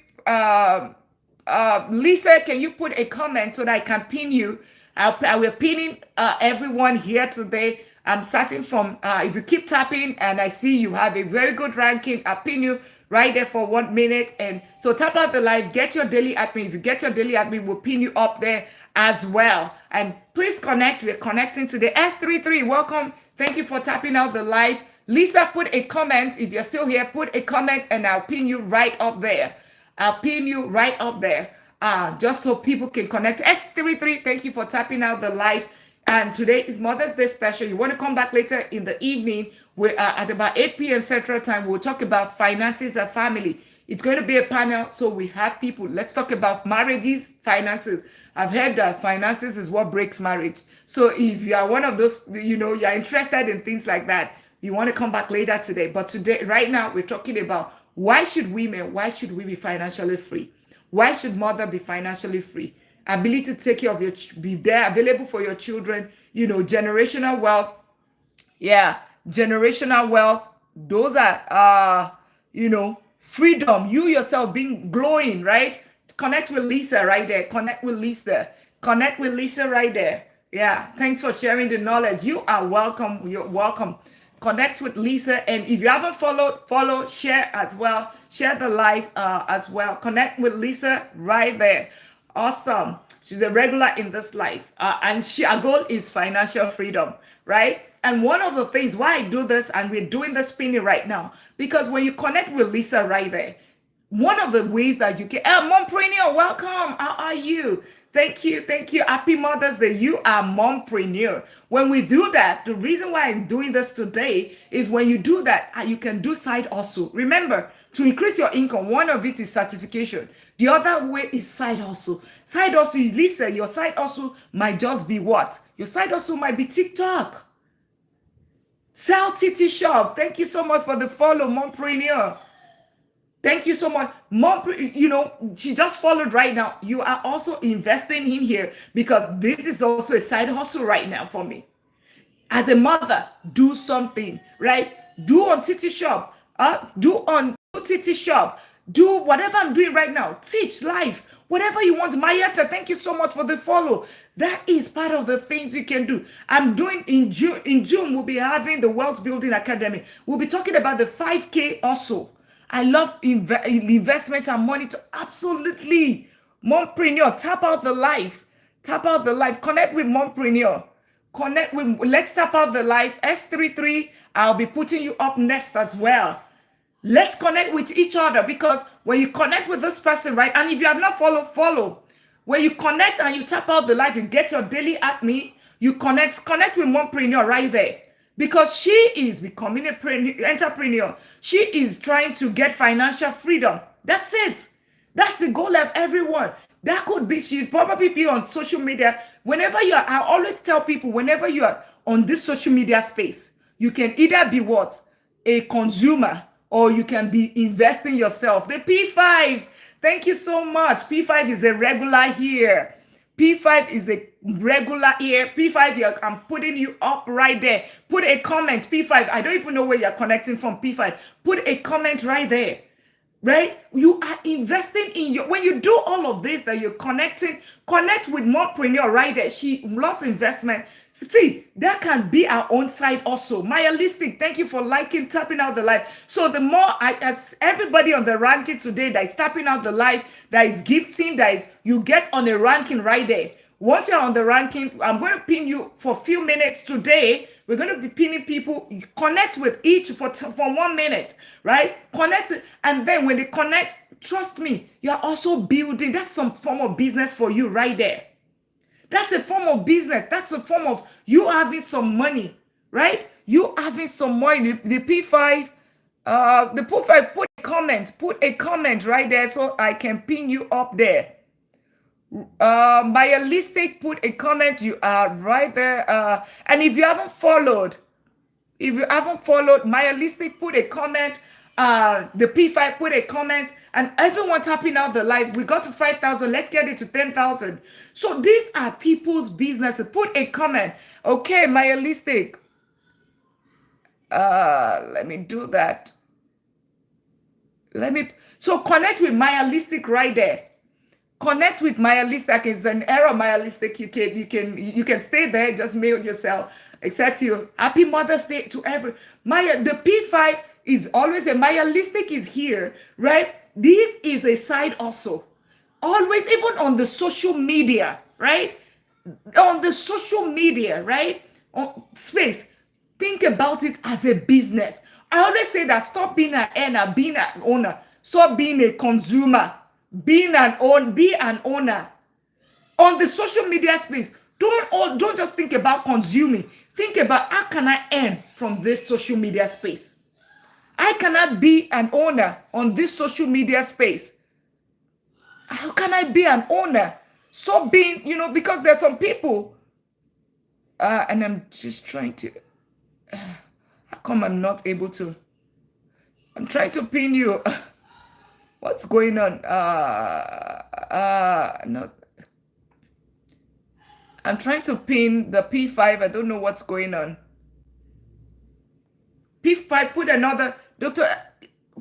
Lisa, can you put a comment so that I can pin you? I will pin everyone here today. I'm starting from, if you keep tapping and I see you have a very good ranking, I'll pin you right there for 1 minute. And so tap out the live, get your daily admin. If you get your daily admin, we'll pin you up there as well. And please connect. We're connecting today. S33, welcome. Thank you for tapping out the live. Lisa, put a comment. If you're still here, put a comment and I'll pin you right up there. I'll pin you right up there. Just so people can connect. S33, thank you for tapping out the live. And today is Mother's Day special. You want to come back later in the evening. We're at about 8 p.m. Central Time. We'll talk about finances and family. It's going to be a panel, so we have people. Let's talk about marriages, finances. I've heard that finances is what breaks marriage. So if you are one of those, you're interested in things like that, you want to come back later today. But today, right now, we're talking about why should we be financially free? Why should mother be financially free? Ability to take care of be there, available for your children, generational wealth. Yeah, generational wealth. Those are, freedom. You yourself being glowing, right? Connect with Lisa right there. Connect with Lisa. Connect with Lisa right there. Yeah, thanks for sharing the knowledge. You are welcome. You're welcome. Connect with Lisa. And if you haven't followed, follow, share as well. Share the live as well. Connect with Lisa right there. Awesome. She's a regular in this life. And our goal is financial freedom, right? And one of the things why I do this, and we're doing the spinning right now, because when you connect with Lisa right there, one of the ways that you can, mompreneur, welcome. How are you? Thank you. Happy Mother's Day. You are mompreneur. When we do that, the reason why I'm doing this today is when you do that, you can do side hustle. Remember, to increase your income, one of it is certification. The other way is side hustle. Side hustle, Lisa, your side hustle might just be what? Your side hustle might be TikTok. Sell TT Shop. Thank you so much for the follow, mompreneur. Thank you so much. She just followed right now. You are also investing in here because this is also a side hustle right now for me. As a mother, do something, right? Do on TT Shop. Do on TT Shop. Do whatever I'm doing right now. Teach life. Whatever you want. Mayetta, thank you so much for the follow. That is part of the things you can do. I'm doing in June. In June, we'll be having the Wealth Building Academy. We'll be talking about the 5K also. I love investment and money to absolutely. Mompreneur, tap out the life. Tap out the life. Connect with mompreneur. Let's tap out the life. S33, I'll be putting you up next as well. Let's connect with each other, because when you connect with this person, right? And if you have not follow. When you connect and you tap out the life, you get your daily admin, you connect with mompreneur right there. because she is becoming a entrepreneur. She is trying to get financial freedom. That's it. That's the goal of everyone. That could be, she's probably be on social media. Whenever you are, I always tell people, whenever you are on this social media space, you can either be what? A consumer, or you can be investing yourself. The P5, thank you so much. P5 is a regular here. P5 is a regular here. P5, I'm putting you up right there. Put a comment. P5, I don't even know where you're connecting from. P5, put a comment right there. Right? You are investing in your, when you do all of this, that you're connect with mompreneur right there. She loves investment. See, that can be our own side also. Mayalistic, thank you for liking, tapping out the live. So the more as everybody on the ranking today that is tapping out the live, that is gifting, that is, you get on a ranking right there. Once you're on the ranking, I'm going to pin you for a few minutes today. We're going to be pinning people. You connect with each for 1 minute, right? Connect, and then when they connect, trust me, you're also building. That's some form of business for you right there. That's a form of business. That's a form of you having some money, right? You having some money. The P5, the P5, put a comment right there so I can pin you up there. Mayalistic, put a comment. You are right there. And if you haven't followed Mayalistic, put a comment. The P5, put a comment. And everyone tapping out the live. We got to 5,000. Let's get it to 10,000. So these are people's businesses. Put a comment. Okay, Mayalistic. Let me do that. So connect with Mayalistic right there. Connect with Mayalistic. It's an error, Mayalistic. You can stay there. Just mail yourself. Except you. Happy Mother's Day to every the P5 is always a Mayalistic is here, right? This is a side also. Always, even on the social media, right? On the social media, right? On space. Think about it as a business. I always say that stop being an earner, being an owner. Stop being a consumer. Be an owner. On the social media space, don't just think about consuming. Think about how can I earn from this social media space. I cannot be an owner on this social media space. How can I be an owner? Stop being, because there's some people, and I'm just trying to, how come I'm not able to? I'm trying to pin you. What's going on? No. I'm trying to pin the P5. I don't know what's going on. P5, put another doctor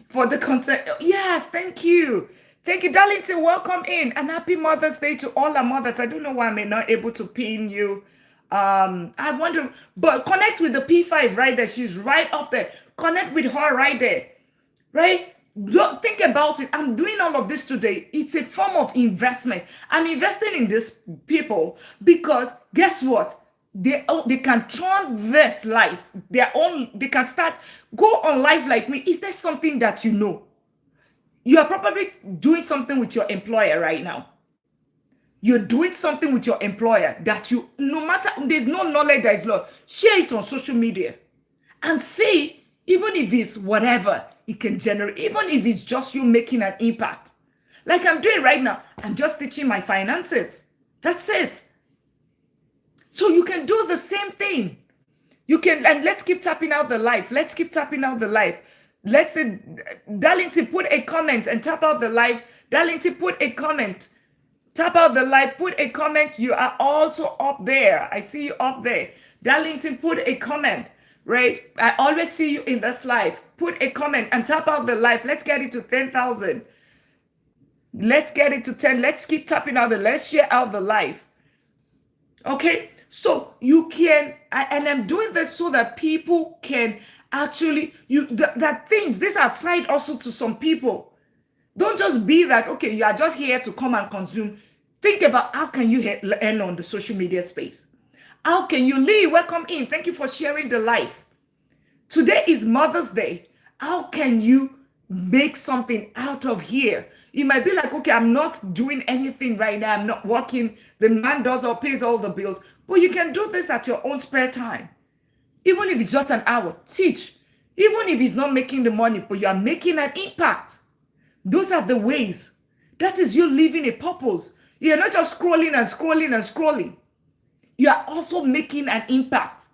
for the concert. Yes, thank you. Thank you, Darlington. Welcome in. And happy Mother's Day to all our mothers. I don't know why I'm not able to pin you. I wonder, but connect with the P5 right there. She's right up there. Connect with her right there. Right? Don't think about it. I'm doing all of this today. It's a form of investment. I'm investing in these people because guess what? They can turn this life their own. They can go on life like me. Is there something that you know? You are probably doing something with your employer right now. You're doing something with your employer that you, no matter, there's no knowledge that is lost. Share it on social media and see, even if it's whatever it can generate, even if it's just you making an impact. Like I'm doing right now, I'm just teaching my finances. That's it. So you can do the same thing. You can, and let's keep tapping out the live. Let's keep tapping out the live. Let's say, Darlington, put a comment and tap out the live. Darlington, put a comment. Tap out the live, put a comment. You are also up there. I see you up there. Darlington, put a comment. Right? I always see you in this live. Put a comment and tap out the live. Let's get it to 10,000. Let's get it to 10. Let's keep tapping out let's share out the live. Okay? So you can, and I'm doing this so that people can actually, that things, these are side also to some people. Don't just be that, okay, you are just here to come and consume. Think about how can you earn on the social media space. How can you live? Welcome in. Thank you for sharing the live. Today is Mother's Day. How can you make something out of here? You might be like, okay, I'm not doing anything right now. I'm not working. The man does or pays all the bills. But you can do this at your own spare time. Even if it's just an hour, teach. Even if it's not making the money, but you are making an impact. Those are the ways. That is you living a purpose. You're not just scrolling and scrolling and scrolling. You are also making an impact.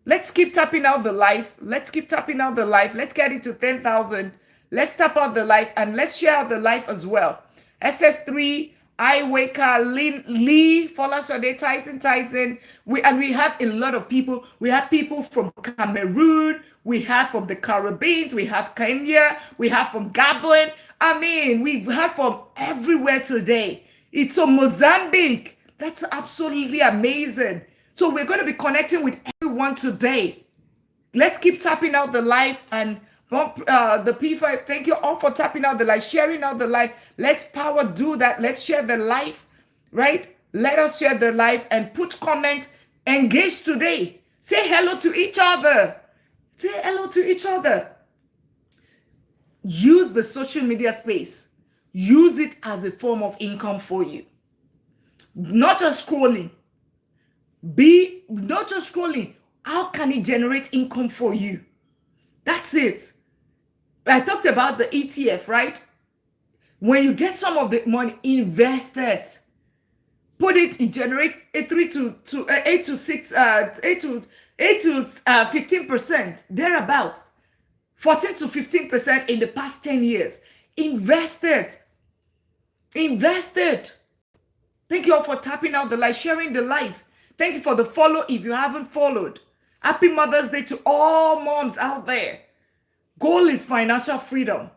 Let's keep tapping out the life. Let's keep tapping out the life. Let's get it to 10,000. Let's tap out the life and let's share out the life as well. SS3, Iweka, Lee, Folasade, Tyson. We have a lot of people. We have people from Cameroon. We have from the Caribbean. We have Kenya. We have from Gabon. I mean, we have from everywhere today. It's from Mozambique. That's absolutely amazing. So we're going to be connecting with everyone today. Let's keep tapping out the life and the P5. Thank you all for tapping out the life, sharing out the life. Let's power do that. Let's share the life, right? Let us share the life and put comments. Engage today. Say hello to each other. Say hello to each other. Use the social media space. Use it as a form of income for you. Not just scrolling. Not just scrolling. How can it generate income for you? That's it. I talked about the ETF, right? When you get some of the money, invest it. Put it generates 8 to 15%, thereabouts. 14 to 15% in the past 10 years. Invest it. Invest it. Thank you all for tapping out the life, sharing the life. Thank you for the follow if you haven't followed. Happy Mother's Day to all moms out there. Goal is financial freedom.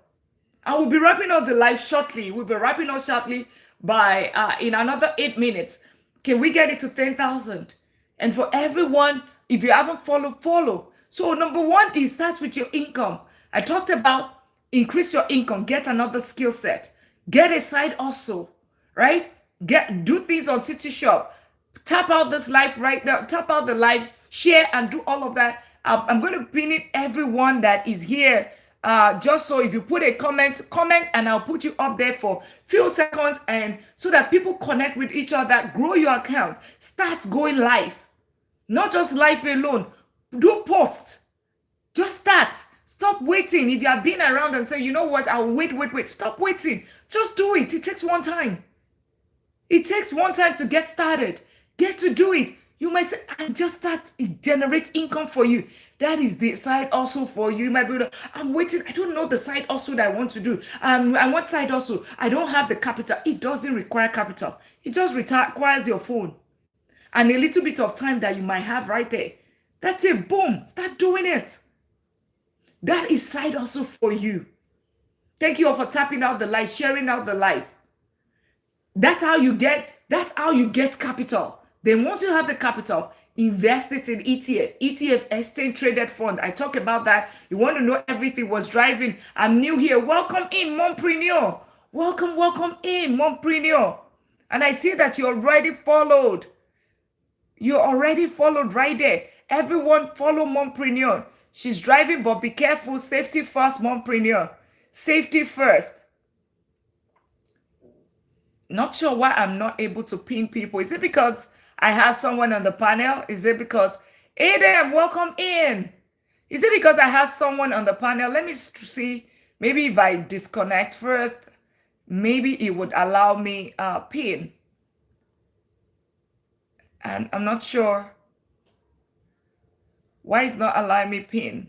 I will be wrapping up the live shortly. We'll be wrapping up shortly by in another 8 minutes. Can we get it to 10,000? And for everyone, if you haven't followed, follow. So number one is start with your income. I talked about increase your income, get another skill set, get a side hustle, right? Do things on City Shop. Tap out this live right now. Tap out the live, share and do all of that. I'm going to pin it everyone that is here. Just so if you put a comment and I'll put you up there for few seconds and so that people connect with each other, grow your account, start going live. Not just live alone. Do posts. Just start. Stop waiting. If you have been around and say, you know what, I'll wait. Stop waiting. Just do it. It takes one time. It takes one time to get started. Get to do it. You might say, I just start. It generates income for you. That is the side also for you. You might be like, I'm waiting. I don't know the side also that I want to do. I want side also. I don't have the capital. It doesn't require capital. It just requires your phone and a little bit of time that you might have right there. That's it. Boom. Start doing it. That is side also for you. Thank you all for tapping out the life, sharing out the life. That's how you get capital. Then once you have the capital, invest it in ETF, exchange traded fund. I talk about that. You want to know everything was driving. I'm new here. Welcome in, Mompreneur. Welcome in, Mompreneur. And I see that you already followed. You already followed right there. Everyone follow Mompreneur. She's driving, but be careful. Safety first, Mompreneur. Safety first. Not sure why I'm not able to pin people. Is it because I have someone on the panel? Is it because, Adam, welcome in. Is it because I have someone on the panel? Let me see. Maybe if I disconnect first, maybe it would allow me pin. And I'm not sure why it's not allowing me pin.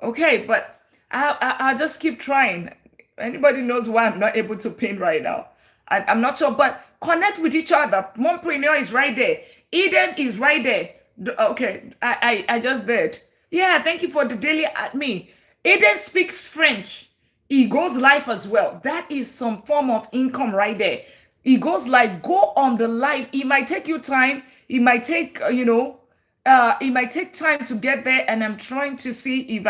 Okay, but I'll just keep trying. Anybody knows why I'm not able to pin right now? I'm not sure, but connect with each other. Mompreneur is right there. Eden is right there. Okay, I just did. Yeah, thank you for the daily at me. Eden speaks French. He goes live as well. That is some form of income right there. He goes live. Go on the live. It might take you time. It might take, it might take time to get there. And I'm trying to see if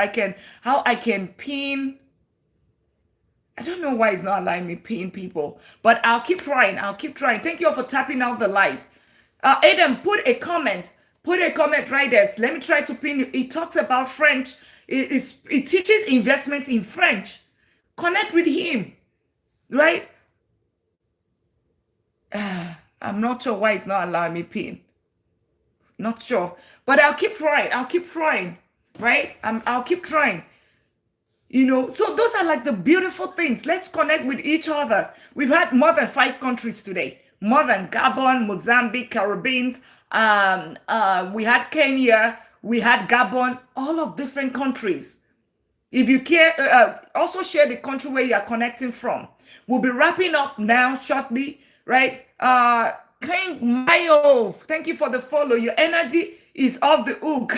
how I can pin. I don't know why it's not allowing me pin people, but I'll keep trying. Thank you all for tapping out the live. Adam, put a comment right there. Let me try to pin you. It talks about French. It teaches investment in French. Connect with him, right? I'm not sure why it's not allowing me pin. Not sure. But I'll keep trying. I'll keep trying. Right? I'll keep trying. So those are like the beautiful things. Let's connect with each other. We've had more than 5 countries today. More than Gabon, Mozambique, Caribbean. We had Kenya. We had Gabon. All of different countries. If you care, also share the country where you are connecting from. We'll be wrapping up now shortly, right? King Mayo, thank you for the follow. Your energy is off the hook.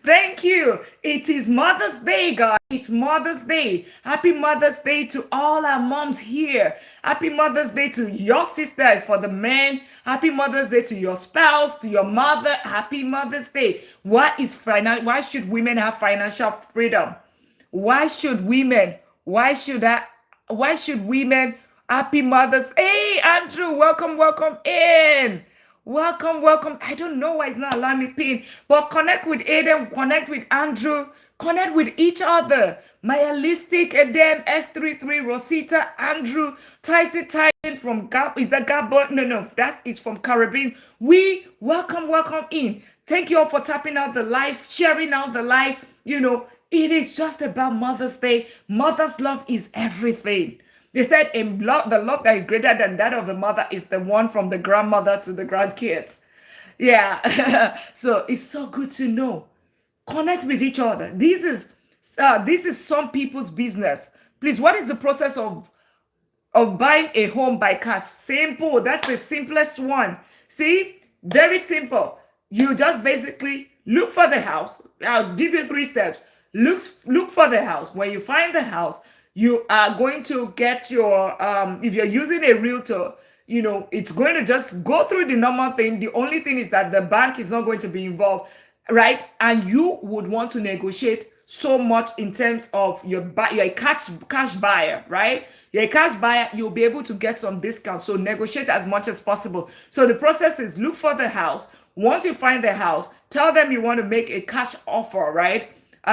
Thank you. It is Mother's Day, guys. It's Mother's Day. Happy Mother's Day to all our moms here. Happy Mother's Day to your sister for the men. Happy Mother's Day to your spouse, to your mother. Happy Mother's Day. Why should women have financial freedom? Why should women? Why should women? Happy Mother's. Hey, Andrew, welcome in. Welcome. I don't know why it's not allowing me pin, but connect with Aiden, connect with Andrew, connect with each other. Mayalistic, Edem, S33, Rosita, Andrew, Tyson from is that Gabon? No, that is from Caribbean. We welcome in. Thank you all for tapping out the live, sharing out the live. It is just about Mother's Day. Mother's love is everything. They said the love that is greater than that of the mother is the one from the grandmother to the grandkids. Yeah. So it's so good to know. Connect with each other. This is some people's business. Please, what is the process of buying a home by cash? Simple. That's the simplest one. See? Very simple. You just basically look for the house. I'll give you 3 steps. Look for the house. When you find the house, you are going to get your if you're using a realtor, it's going to just go through the normal thing. The only thing is that the bank is not going to be involved, right? And you would want to negotiate so much in terms of you're a cash buyer, right? You're a cash buyer, you'll be able to get some discount. So negotiate as much as possible. So the process is look for the house. Once you find the house, tell them you want to make a cash offer, right? You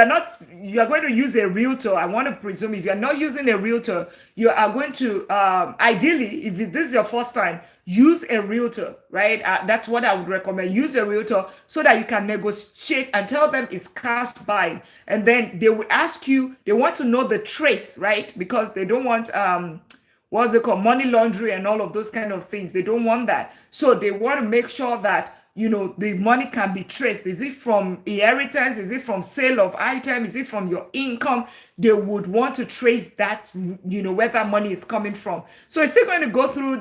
are going to use a realtor. I want to presume if you're not using a realtor, you are going to ideally, if this is your first time, use a realtor, right? That's what I would recommend. Use a realtor so that you can negotiate and tell them it's cash buying. And then they will ask you, they want to know the trace, right? Because they don't want what's it called, money laundering and all of those kind of things. They don't want that. So they want to make sure that the money can be traced. Is it from inheritance? Is it from sale of items? Is it from your income? They would want to trace that, where that money is coming from. So it's still going to go through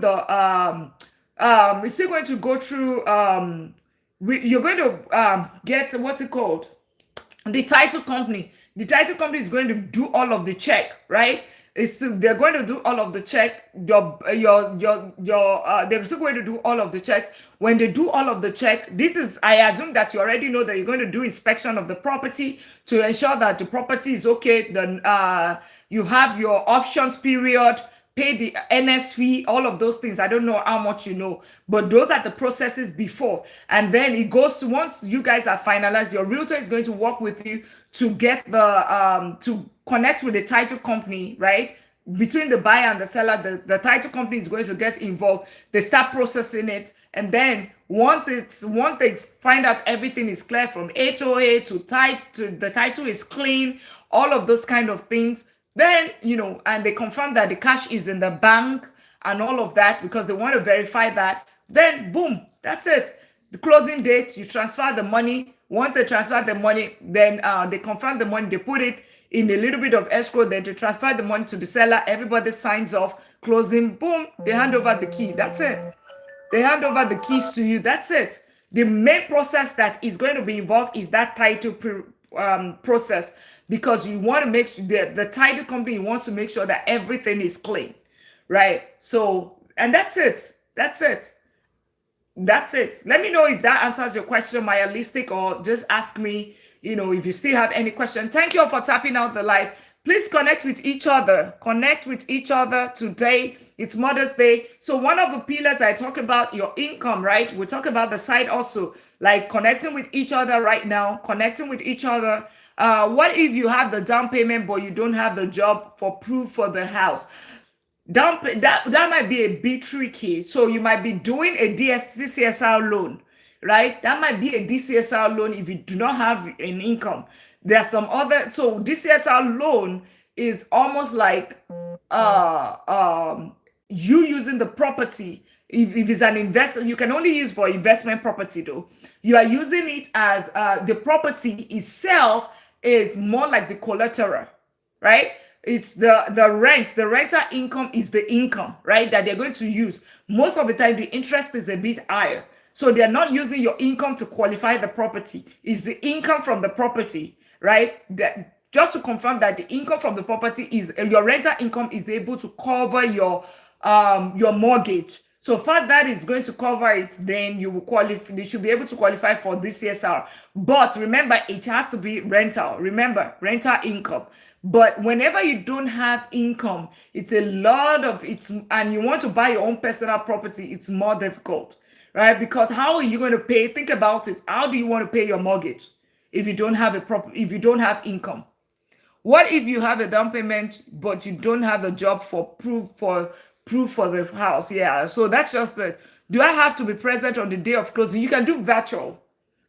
it's still going to go through, you're going to get, what's it called? The title company. The title company is going to do all of the check, right? They're going to do all of the check. They're still going to do all of the checks. When they do all of the check, I assume that you already know that you're going to do inspection of the property to ensure that the property is okay. Then you have your options period, pay the NS fee, all of those things. I don't know how much but those are the processes before. And then it goes to, once you guys are finalized, your realtor is going to work with you to get to connect with the title company, right? Between the buyer and the seller, the title company is going to get involved. They start processing it. And then once they find out everything is clear from HOA to the title is clean, all of those kind of things, then, and they confirm that the cash is in the bank and all of that because they want to verify that, then boom, that's it. The closing date, you transfer the money. Once they transfer the money, then they confirm the money, they put it in a little bit of escrow, then to transfer the money to the seller, everybody signs off, closing, boom, they hand over the key. That's it. They hand over the keys to you. That's it. The main process that is going to be involved is that title process, because you want to make sure the title company wants to make sure that everything is clean, right? So, and that's it. That's it. Let me know if that answers your question, Mayalistic, or just ask me, if you still have any question. Thank you all for tapping out the live. Please connect with each other. Connect with each other today. It's Mother's Day. So one of the pillars I talk about, your income, right? We talk about the side also, like connecting with each other right now, connecting with each other. What if you have the down payment, but you don't have the job for proof for the house? That might be a bit tricky. So you might be doing a DCSR loan. right? That might be a DCSR loan if you do not have an income. There are some other, so DCSR loan is almost like uh um you using the property. If it's an investment, you can only use for investment property though. You are using it as the property itself is more like the collateral, right? It's the rent. The rental income is the income, right? That they're going to use. Most of the time, the interest is a bit higher. So they're not using your income to qualify the property. It's the income from the property, right? That just to confirm that the income from the property is your rental income is able to cover your mortgage. So far that is going to cover it, then you will qualify. They should be able to qualify for this CSR. But remember, it has to be rental. Remember, rental income. But whenever you don't have income, it's a lot of it's, and you want to buy your own personal property, it's more difficult, right? Because how are you going to pay? Think about it. How do you want to pay your mortgage if you don't have if you don't have income? What if you have a down payment, but you don't have a job for proof for the house? Yeah. So that's just the. Do I have to be present on the day of closing? You can do virtual.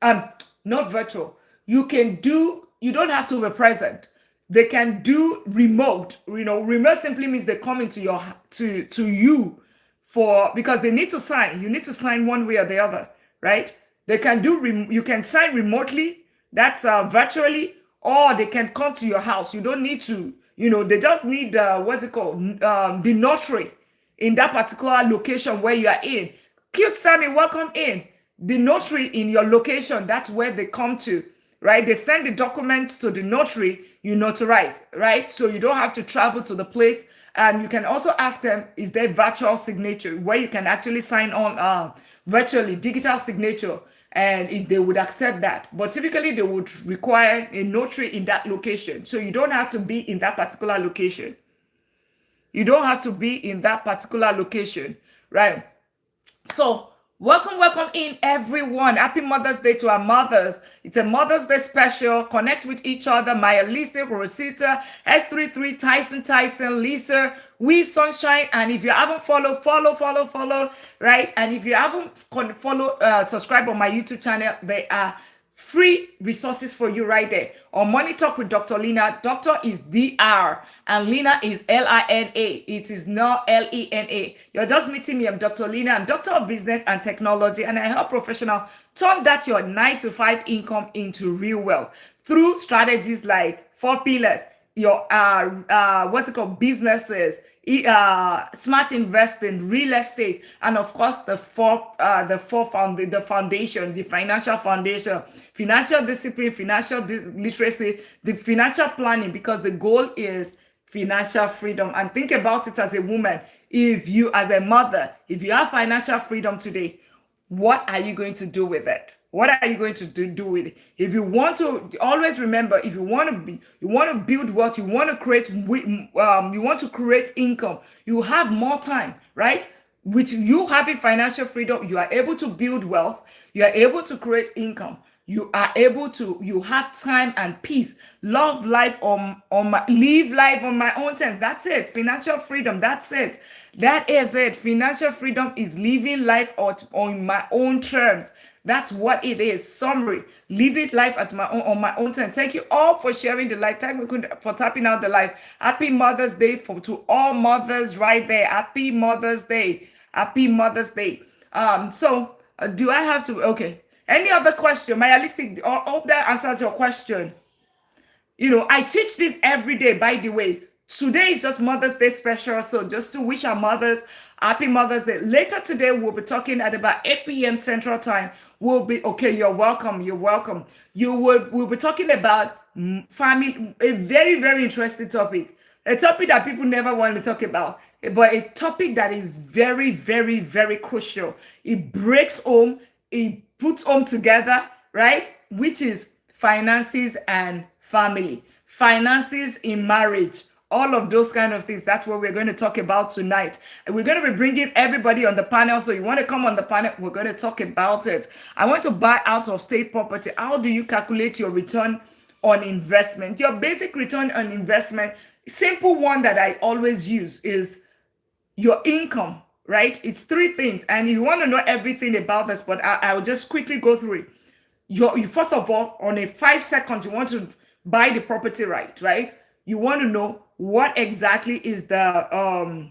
Not virtual. You can do. You don't have to be present. They can do remote. Remote simply means they come into your to you for, because they need to sign. You need to sign one way or the other, right? They can do. You can sign remotely. That's virtually. Or they can come to your house. You don't need to, they just need what's it called? The notary in that particular location where you are in. Cute Sammy, welcome in. The notary in your location, that's where they come to, right? They send the documents to the notary, you notarize, right? So you don't have to travel to the place. And you can also ask them, is there virtual signature where you can actually sign on virtually, digital signature? And if they would accept that. But typically they would require a notary in that location. So you don't have to be in that particular location. You don't have to be in that particular location, right? So welcome in everyone. Happy Mother's Day to our mothers. It's a Mother's Day special. Connect with each other. Maya Lisa, Rosita, S33, Tyson, Lisa, We Sunshine. And if you haven't follow, right? And if you haven't subscribe on my YouTube channel, there are free resources for you right there. On Money Talk with Dr. Lina, Doctor is DR and Lina is Lina. It is not Lena. You're just meeting me. I'm Dr. Lina. I'm Doctor of Business and Technology, and I help professionals turn that your 9-to-5 income into real wealth through strategies like 4 pillars, your businesses, smart investing, real estate, and of course the foundation, the financial foundation, financial discipline, financial literacy, the financial planning, because the goal is financial freedom. And think about it as a woman. If you, as a mother, if you have financial freedom today, what are you going to do with it? What are you going to do with it? If you want to, always remember, if you want to build wealth, you want to create income, you have more time, right? With you having financial freedom, you are able to build wealth, you are able to create income, you have time and peace, live life on my own terms. That's it. Financial freedom. That's it. That is it. Financial freedom is living life on my own terms. That's what it is. Summary: living life on my own time. Thank you all for sharing the live. Thank you for tapping out the live. Happy Mother's Day to all mothers right there. Happy Mother's Day. Happy Mother's Day. Do I have to? Okay. Any other question? My holistic. Hope that answers your question. I teach this every day. By the way, today is just Mother's Day special. So just to wish our mothers happy Mother's Day. Later today, we'll be talking at about 8 p.m. Central Time. We'll you're welcome. We'll be talking about family, a very, very interesting topic. A topic that people never want to talk about, but a topic that is very, very, very crucial. It breaks home, it puts home together, right? Which is finances and family, finances in marriage. All of those kind of things. That's what we're going to talk about tonight. And we're going to be bringing everybody on the panel. So you want to come on the panel, we're going to talk about it. I want to buy out of state property. How do you calculate your return on investment? Your basic return on investment, simple one that I always use is your income, right? It's three things. And you want to know everything about this, but I will just quickly go through it. You first of all, on a 5 second, you want to buy the property right? You want to know what exactly is the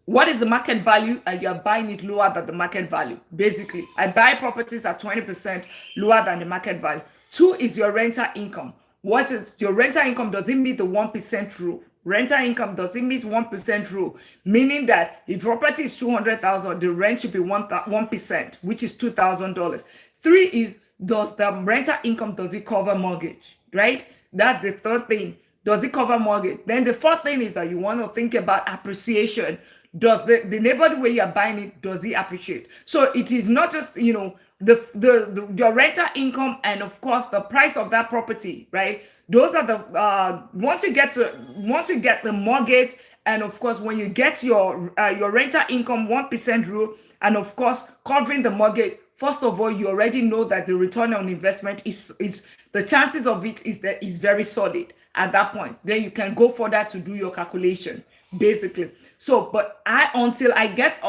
market value, and you're buying it lower than the market value. Basically, I buy properties at 20% lower than the market value. Two is your rental income. What is your rental income? Does it meet the 1% rule? Rental income, does it meet 1% rule? Meaning that if property is 200,000, the rent should be 1%, which is $2,000. Three is, does the rental income, does it cover mortgage, right? That's the third thing. Does it cover mortgage? Then the fourth thing is that you want to think about appreciation. Does the neighborhood where you're buying it, does it appreciate? So it is not just, the your rental income, and of course the price of that property, right? Those are the once you get the mortgage, and of course when you get your rental income 1% rule, and of course covering the mortgage, first of all, you already know that the return on investment is the chances of it is very solid at that point. Then you can go further to do your calculation, basically. So, but until I get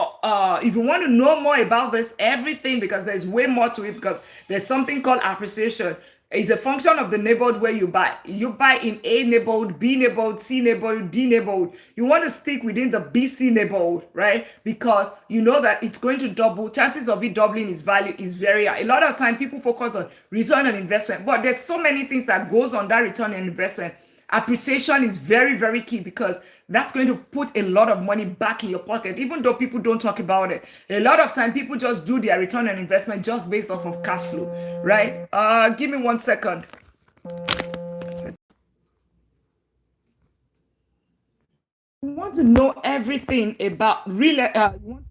if you want to know more about this, everything, because there's way more to it, because there's something called appreciation. It's a function of the neighborhood where you buy. You buy in A neighborhood, B neighborhood, C neighborhood, D neighborhood. You want to stick within the BC neighborhood, right? Because you know that it's going to double. Chances of it doubling its value is very high. A lot of time people focus on return on investment, but there's so many things that goes on that return on investment. Appreciation is very, very key, because that's going to put a lot of money back in your pocket, even though people don't talk about it. A lot of time people just do their return on investment just based off of cash flow, right? Give me 1 second. You want to know everything about real you want